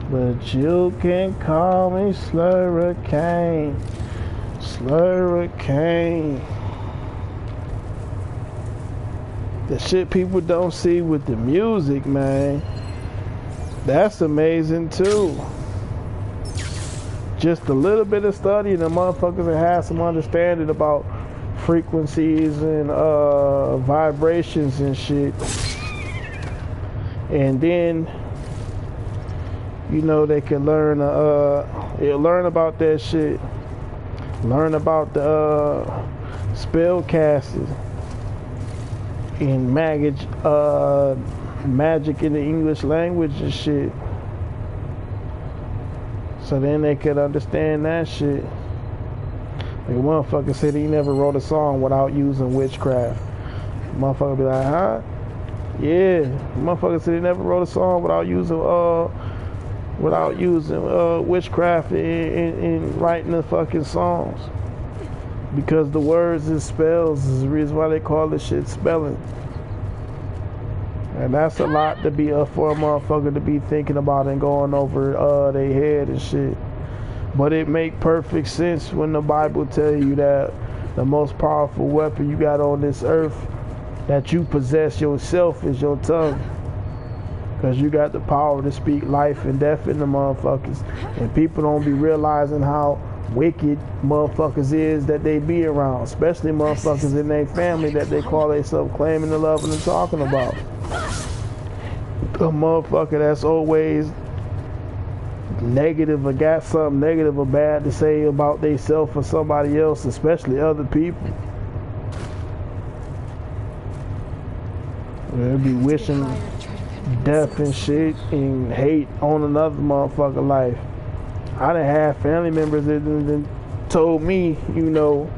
but you can call me Slurricane. Slurricane. The shit people don't see with the music, man. That's amazing too. Just a little bit of study and the motherfuckers that have some understanding about frequencies and vibrations and shit. And then, you know, they can learn learn about that shit. Learn about the spell casting and magic in the English language and shit. So then they could understand that shit. Like a motherfucker said he never wrote a song without using witchcraft. Motherfucker be like, huh? Yeah. Motherfucker said he never wrote a song without using witchcraft in writing the fucking songs. Because the words and spells is the reason why they call this shit spelling. And that's a lot to be for a motherfucker to be thinking about and going over their head and shit. But it make perfect sense when the Bible tell you that the most powerful weapon you got on this earth that you possess yourself is your tongue. Because you got the power to speak life and death in the motherfuckers. And people don't be realizing how wicked motherfuckers is that they be around. Especially motherfuckers in their family that they call themselves claiming the loving and talking about. A motherfucker that's always negative or got something negative or bad to say about themselves or somebody else, especially other people. They'll be wishing death and shit and hate on another motherfucker life. I done had family members that told me, you know,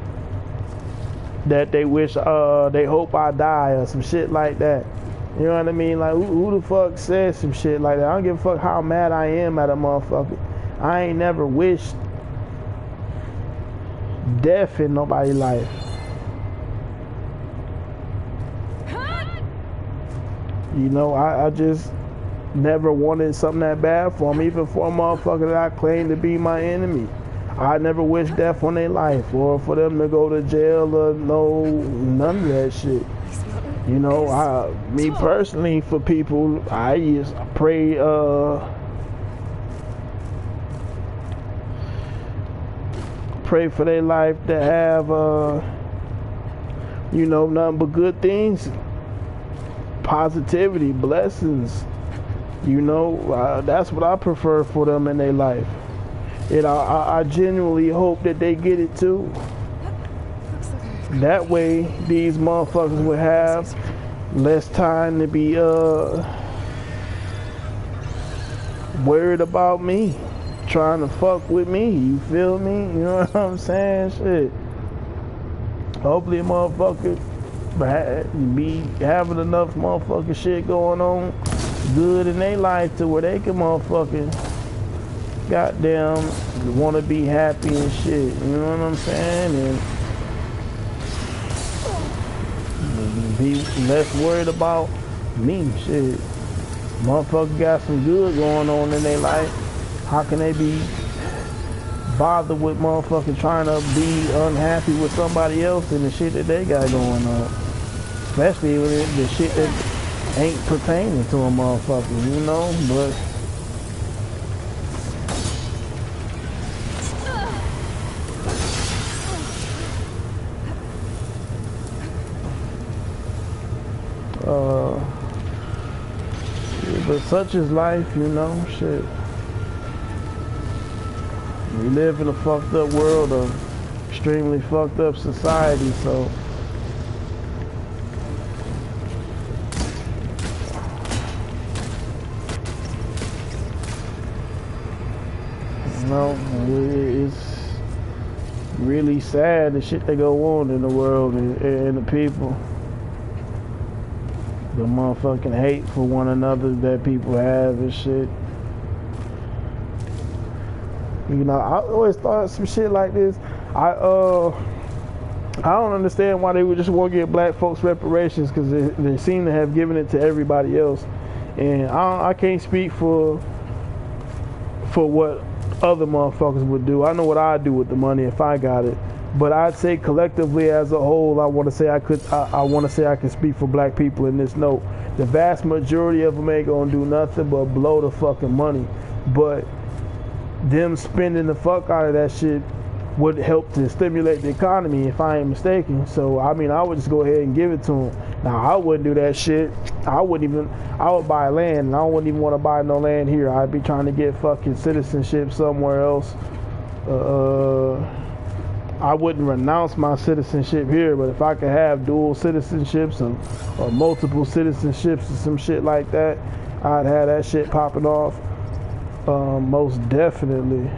that they wish, they hope I die or some shit like that. You know what I mean? Like, who the fuck says some shit like that? I don't give a fuck how mad I am at a motherfucker. I ain't never wished death in nobody's life. You know, I just never wanted something that bad for them, even for a motherfucker that I claim to be my enemy. I never wished death on their life or for them to go to jail or none of that shit. You know, me personally, for people, I just pray, pray for their life to have, you know, nothing but good things, positivity, blessings. You know, that's what I prefer for them in their life. And I genuinely hope that they get it too. That way, these motherfuckers would have less time to be worried about me, trying to fuck with me. You feel me? You know what I'm saying? Shit. Hopefully, a motherfucker be having enough motherfucking shit going on good in their life to where they can motherfucking goddamn want to be happy and shit. You know what I'm saying? And be less worried about me. Shit. Motherfuckers got some good going on in their life. How can they be bothered with motherfucking trying to be unhappy with somebody else and the shit that they got going on? Especially when the shit that ain't pertaining to a motherfucker, you know? But but such is life, you know, shit. We live in a fucked up world, of extremely fucked up society, so you know, it's really sad the shit that go on in the world and the people. The motherfucking hate for one another that people have and shit. You know, I always thought some shit like this. I don't understand why they would just want to give black folks reparations, because they seem to have given it to everybody else. And I can't speak for what other motherfuckers would do. I know what I'd do with the money if I got it. But I'd say collectively as a whole, I want to say I can speak for black people in this note. The vast majority of them ain't gonna do nothing but blow the fucking money. But them spending the fuck out of that shit would help to stimulate the economy, if I ain't mistaken. So I mean, I would just go ahead and give it to them. Now I wouldn't do that shit. I would buy land, and I wouldn't even want to buy no land here. I'd be trying to get fucking citizenship somewhere else. I wouldn't renounce my citizenship here, but if I could have dual citizenships or multiple citizenships or some shit like that, I'd have that shit popping off. Most definitely.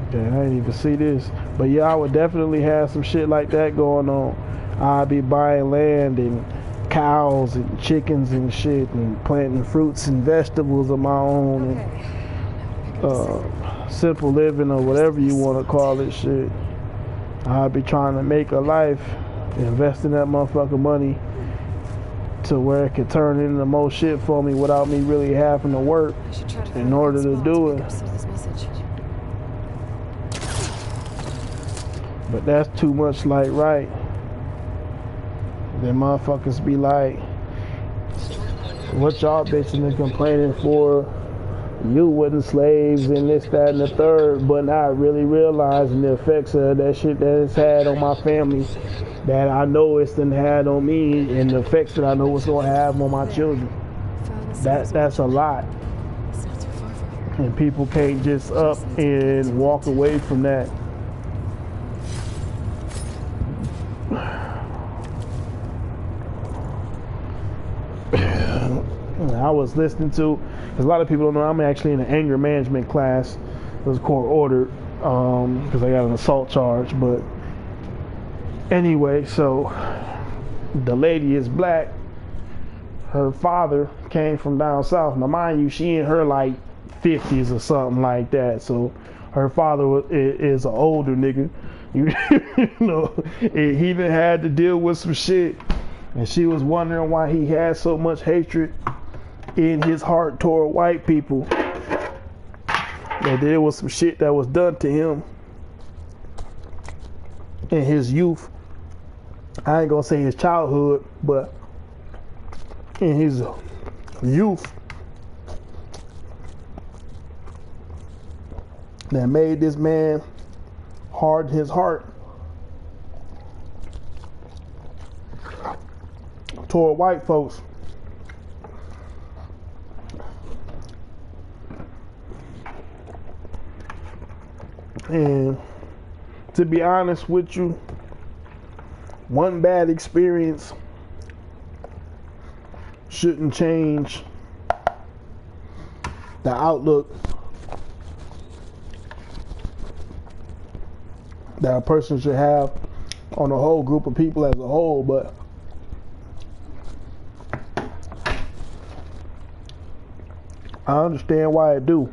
Okay, I didn't even see this. But yeah, I would definitely have some shit like that going on. I'd be buying land and cows and chickens and shit, and planting fruits and vegetables of my own. Okay. Simple living, or whatever you want to call it, shit. I'd be trying to make a life, investing that motherfucking money to where it could turn into more shit for me without me really having to work in order to do it. But that's too much like right. Then motherfuckers be like, what y'all bitching and complaining for? You wasn't slaves and this, that, and the third, but not really realizing the effects of that shit that it's had on my family, that I know it's done had on me, and the effects that I know it's gonna have on my children. That's a lot. And people can't just up and walk away from that. I was listening to, because a lot of people don't know, I'm actually in an anger management class. It was court ordered because I got an assault charge. But anyway, so the lady is black. Her father came from down south. Now mind you, she in her like 50s or something like that. So her father is an older nigga. You know, he even had to deal with some shit. And she was wondering why he had so much hatred in his heart toward white people. That there was some shit that was done to him in his youth. I ain't gonna say his childhood, but in his youth, that made this man harden his heart toward white folks. And to be honest with you, one bad experience shouldn't change the outlook that a person should have on a whole group of people as a whole. But I understand why it do.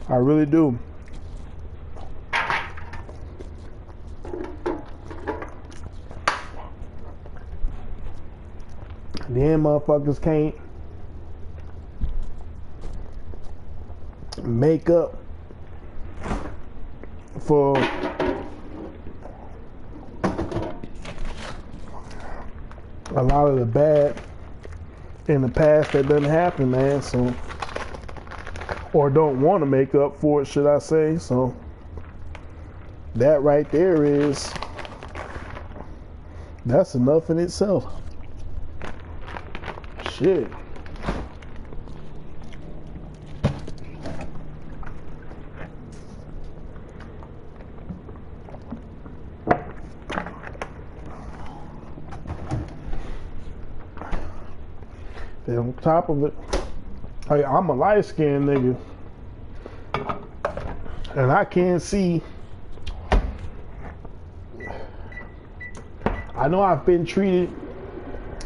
I really do. Then motherfuckers can't make up for a lot of the bad in the past that doesn't happen, man. So, or don't want to make up for it, should I say. So that right there that's enough in itself. Shit. Then on top of it, I'm a light-skinned nigga, and I can't see. I know I've been treated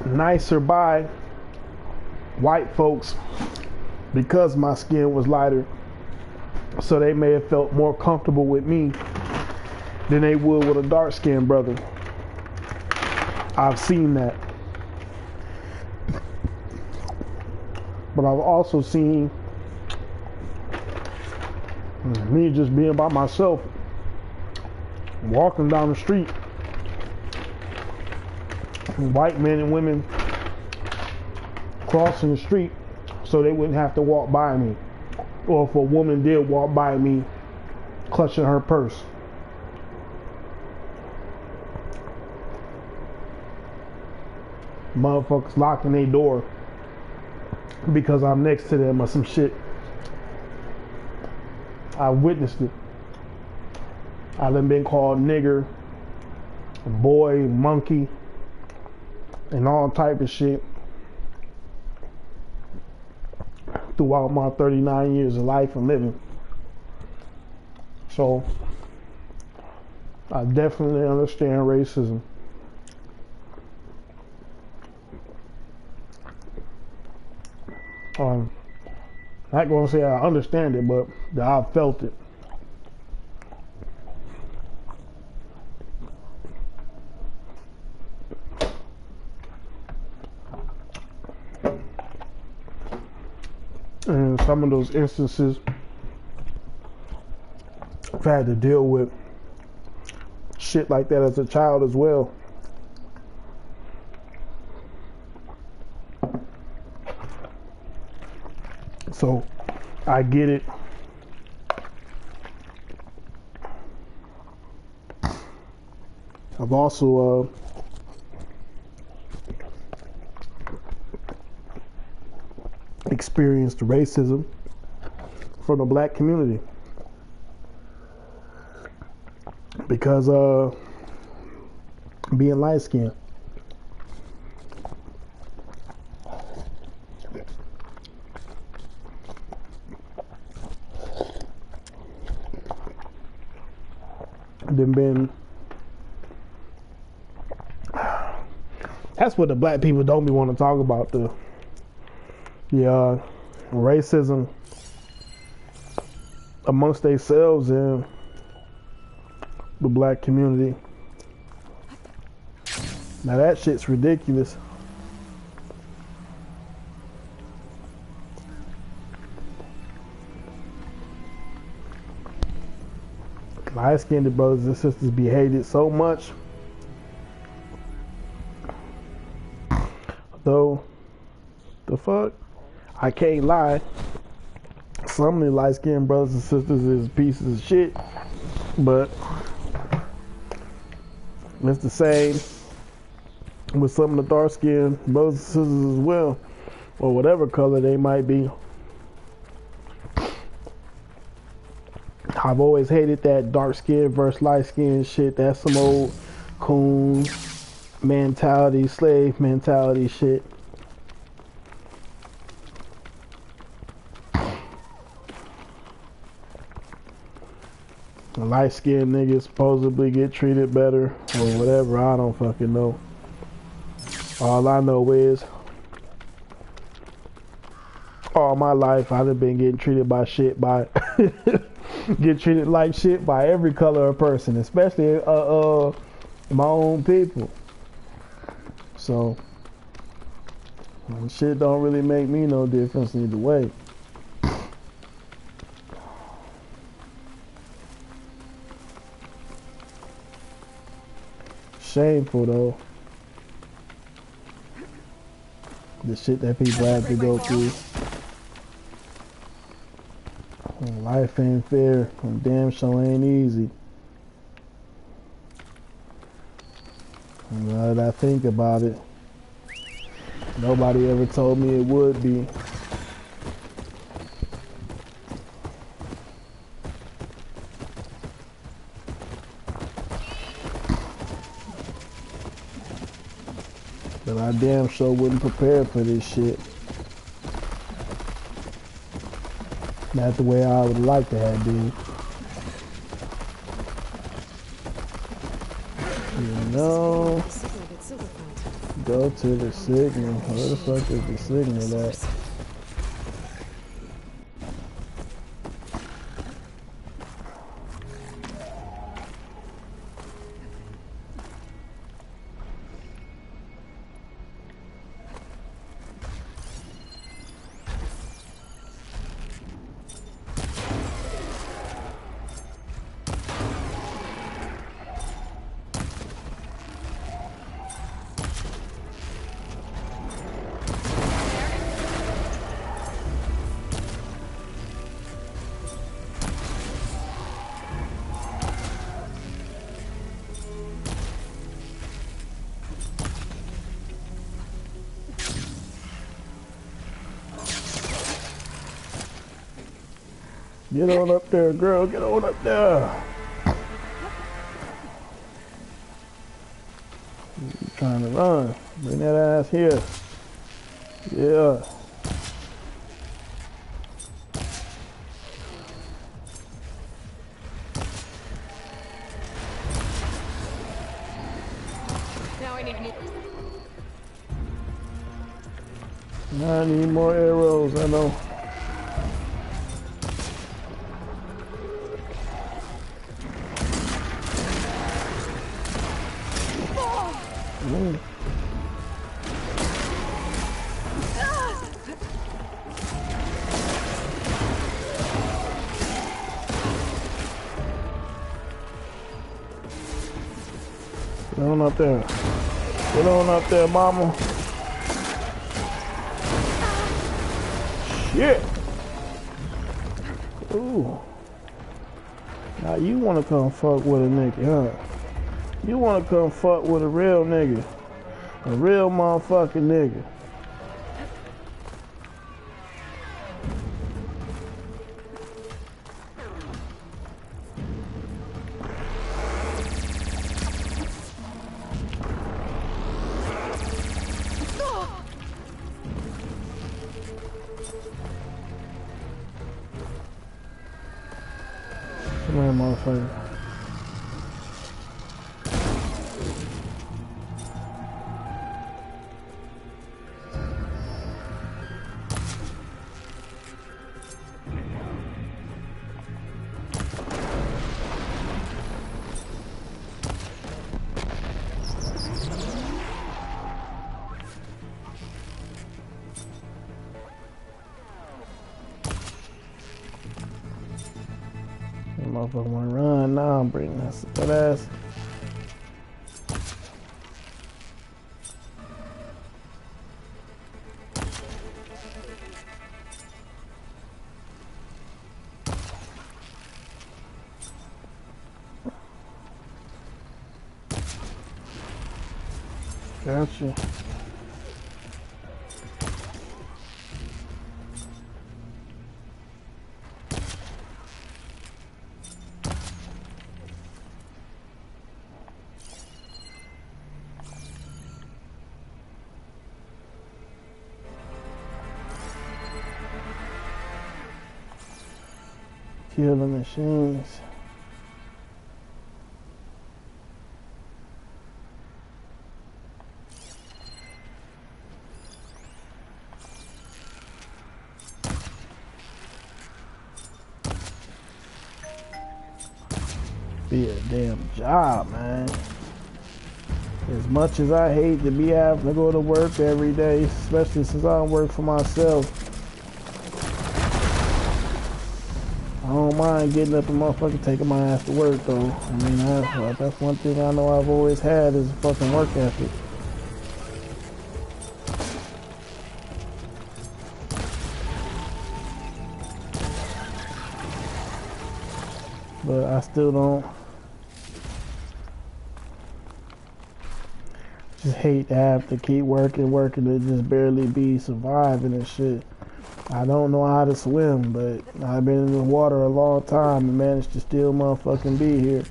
nicer by white folks because my skin was lighter, so they may have felt more comfortable with me than they would with a dark-skinned brother. I've seen that. But I've also seen me just being by myself, walking down the street, white men and women crossing the street so they wouldn't have to walk by me. Or if a woman did walk by me, clutching her purse. Motherfuckers locking their door because I'm next to them or some shit. I witnessed it. I done been called nigger, boy, monkey, and all type of shit throughout my 39 years of life and living. So I definitely understand racism. Not gonna say I understand it, but I felt it. And some of those instances, I've had to deal with shit like that as a child as well. So I get it. I've also experienced racism from the black community because being light skinned. That's what the black people don't be want to talk about, the racism amongst themselves and the black community. Now that shit's ridiculous. Light-skinned brothers and sisters be hated so much. Though, the fuck? I can't lie. Some of the light-skinned brothers and sisters is pieces of shit. But it's the same with some of the dark-skinned brothers and sisters as well. Or whatever color they might be. I've always hated that dark skin versus light skin shit. That's some old coon mentality, slave mentality shit. Light skinned niggas supposedly get treated better or whatever. I don't fucking know. All I know is all my life I've been getting treated by shit by get treated like shit by every color of person, especially my own people. So shit don't really make me no difference either way. Shameful though, the shit that people have to go through. Life ain't fair, and damn sure ain't easy. And now that I think about it, nobody ever told me it would be. But I damn sure wouldn't prepare for this shit. Not the way I would like to have been. You know, go to the signal. Where the fuck is the signal at? Get on up there, girl. Get on up there. You trying to run. Bring that ass here. Yeah. I need more arrows, I know. Get on up there. Get on up there, mama. Shit. Ooh. Now you wanna come fuck with a nigga, huh? You wanna come fuck with a real nigga. A real motherfucking nigga. Come here, motherfucker. Motherfucker wanna run now. I'm bringing that ass. Gotcha. Kill the machines. Be a damn job, man. As much as I hate to be having to go to work every day, especially since I don't work for myself, I don't mind getting up and motherfucking taking my ass to work, though. I mean, that's one thing I know I've always had is a fucking work ethic. But I still don't. Just hate to have to keep working to just barely be surviving and shit. I don't know how to swim, but I've been in the water a long time and managed to still motherfucking be here.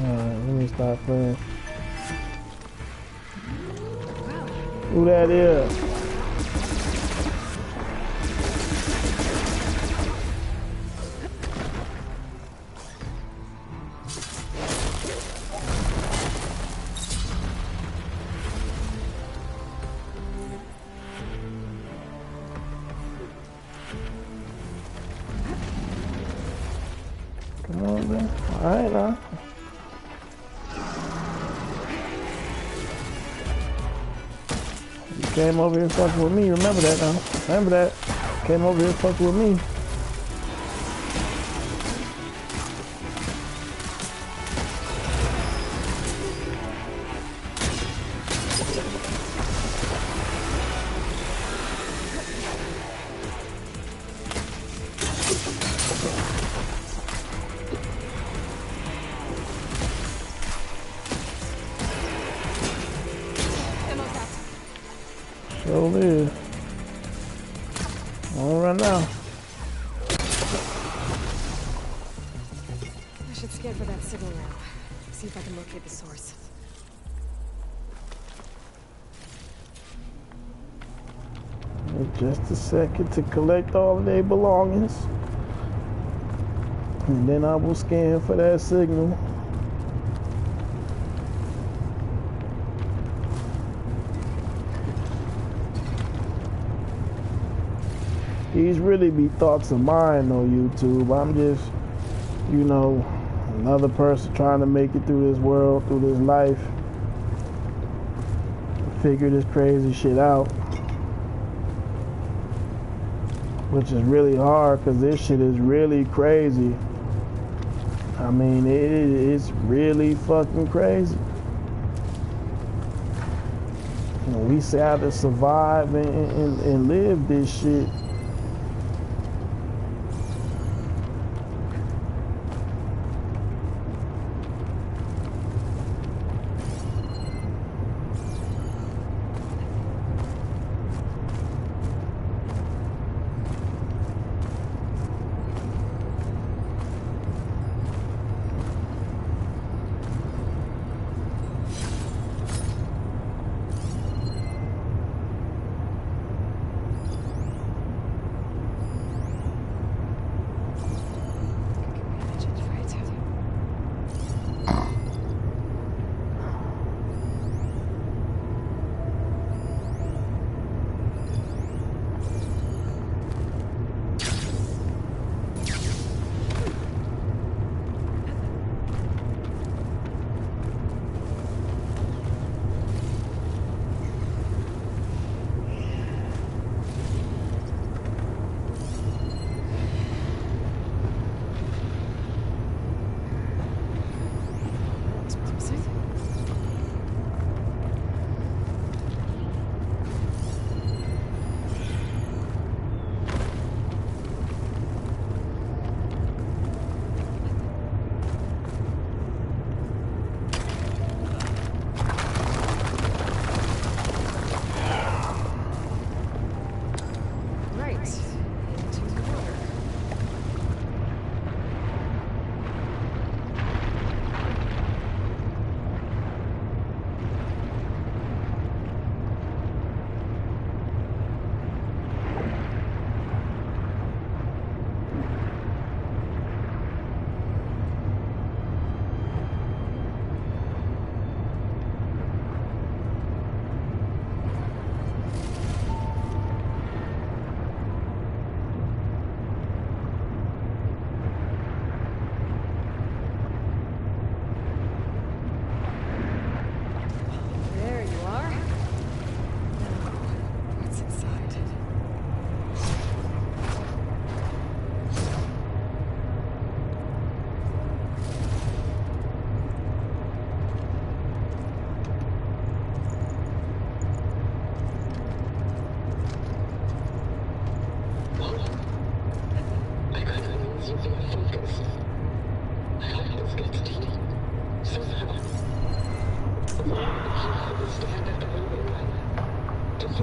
Alright, let me stop playing. Who that is? Come on, man. Alright, now. You came over here fucking with me. Remember that now. Remember that. Came over here fucking with me. Sure is. All right now. I should scan for that signal now. See if I can locate the source. Just a second to collect all of their belongings. And then I will scan for that signal. These really be thoughts of mine on YouTube. I'm just, you know, another person trying to make it through this world, through this life. Figure this crazy shit out. Which is really hard because this shit is really crazy. I mean, it's really fucking crazy. You know, we say how to survive and live this shit.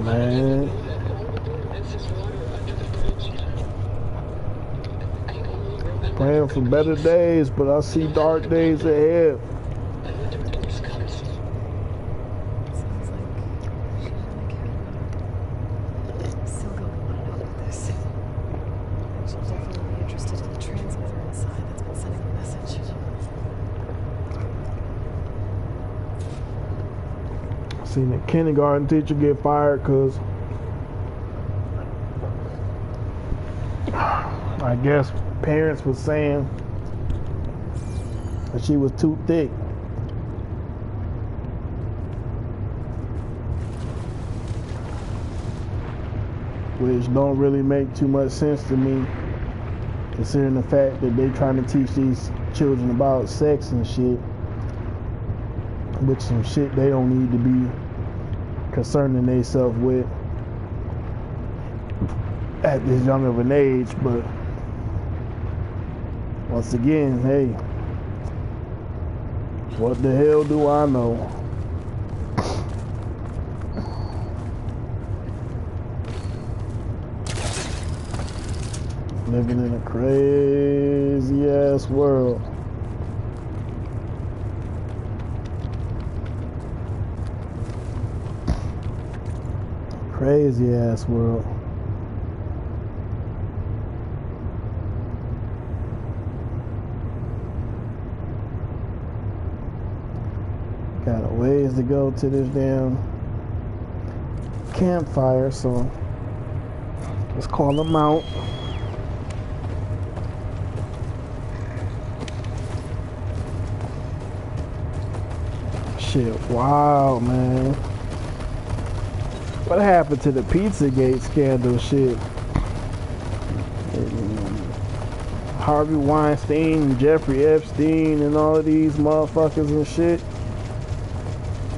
Man. Praying for better days, but I see dark days ahead. Seen a kindergarten teacher get fired because I guess parents were saying that she was too thick. Which don't really make too much sense to me, considering the fact that they trying to teach these children about sex and shit, which some shit they don't need to be concerning themselves with at this young of an age. But once again, hey, what the hell do I know? Living in a crazy ass world. Crazy ass world. Got a ways to go to this damn campfire, so let's call them out. Shit, wow, man. What happened to the Pizzagate scandal shit? Harvey Weinstein, Jeffrey Epstein, and all of these motherfuckers and shit.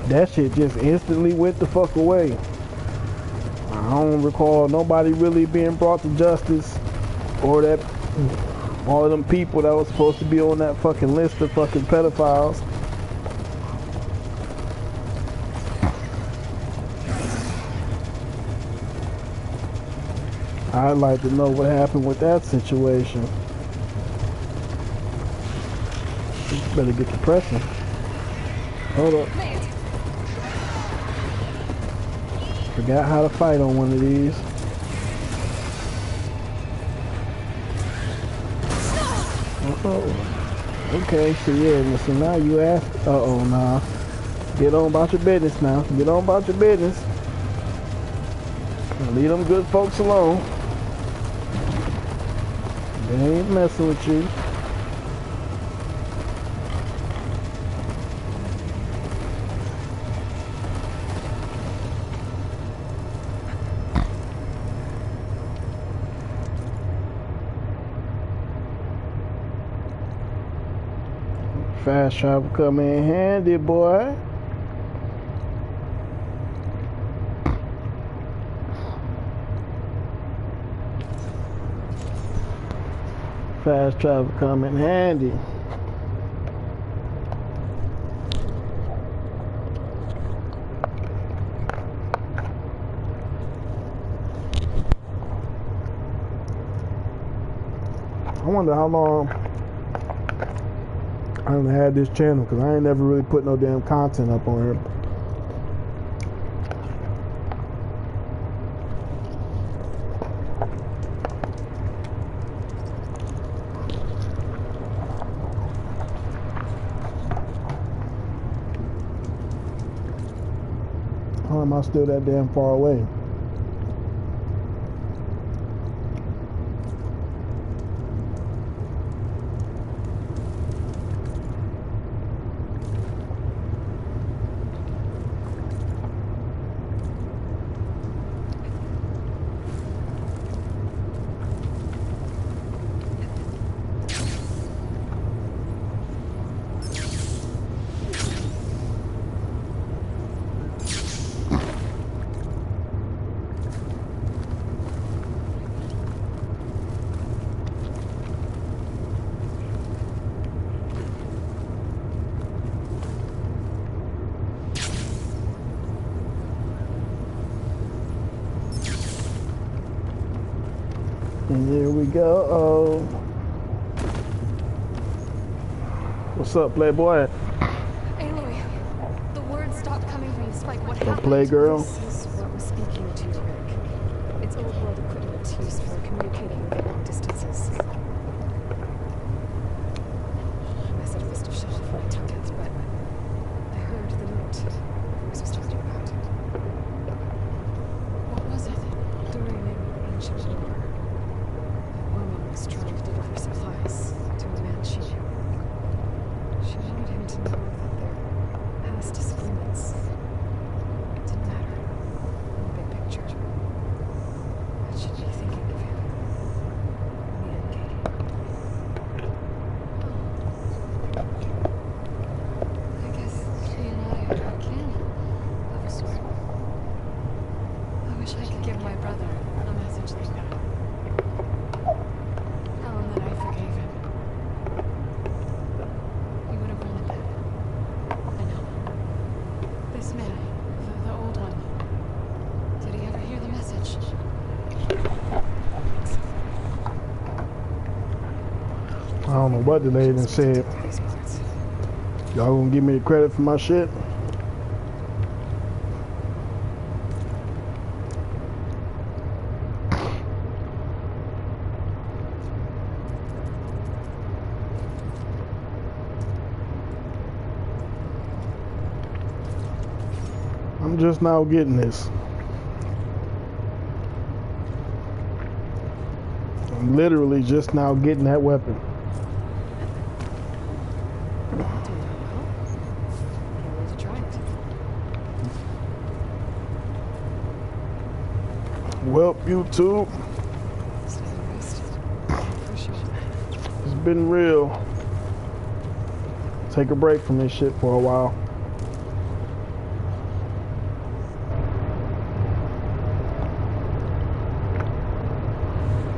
That shit just instantly went the fuck away. I don't recall nobody really being brought to justice, or that all of them people that was supposed to be on that fucking list of fucking pedophiles. I'd like to know what happened with that situation. Better get the pressing. Hold up. Forgot how to fight on one of these. Uh-oh. Okay, so yeah, so now you ask. Uh-oh, nah. Get on about your business now. Get on about your business. Leave them good folks alone. They ain't messing with you. Fast travel come in handy, boy. Fast travel come in handy. I wonder how long I done had this channel, because I ain't never really put no damn content up on here. How am I still that damn far away? And there we go. Oh, what's up, Playboy? Hey, Louis. The words stopped coming from you, Spike. What happened? Playgirl. This is what was speaking to you, Rick. It's old world equipment used for communicating over long distances. I said it must have shut off when I took it, but I heard the note Louis was talking about. What was it? During an ancient war, a woman was trying to deliver supplies to a man she knew. She wanted him to know that their past disagreements didn't matter in the big picture. That she'd be thinking of him. Me and Katie. I guess she and I are kin of a sort. I wish I could give my brother a message like that. Tell him that I forgave him. He would have wanted that. I know. This man, the old one, did he ever hear the message? don't know what the lady done said. These parts. Y'all gonna give me the credit for my shit? I'm just now getting this. I'm literally just now getting that weapon. Doing well. Can't wait to try it. Well, YouTube, Stay rested. For sure. it's been real. Take a break from this shit for a while.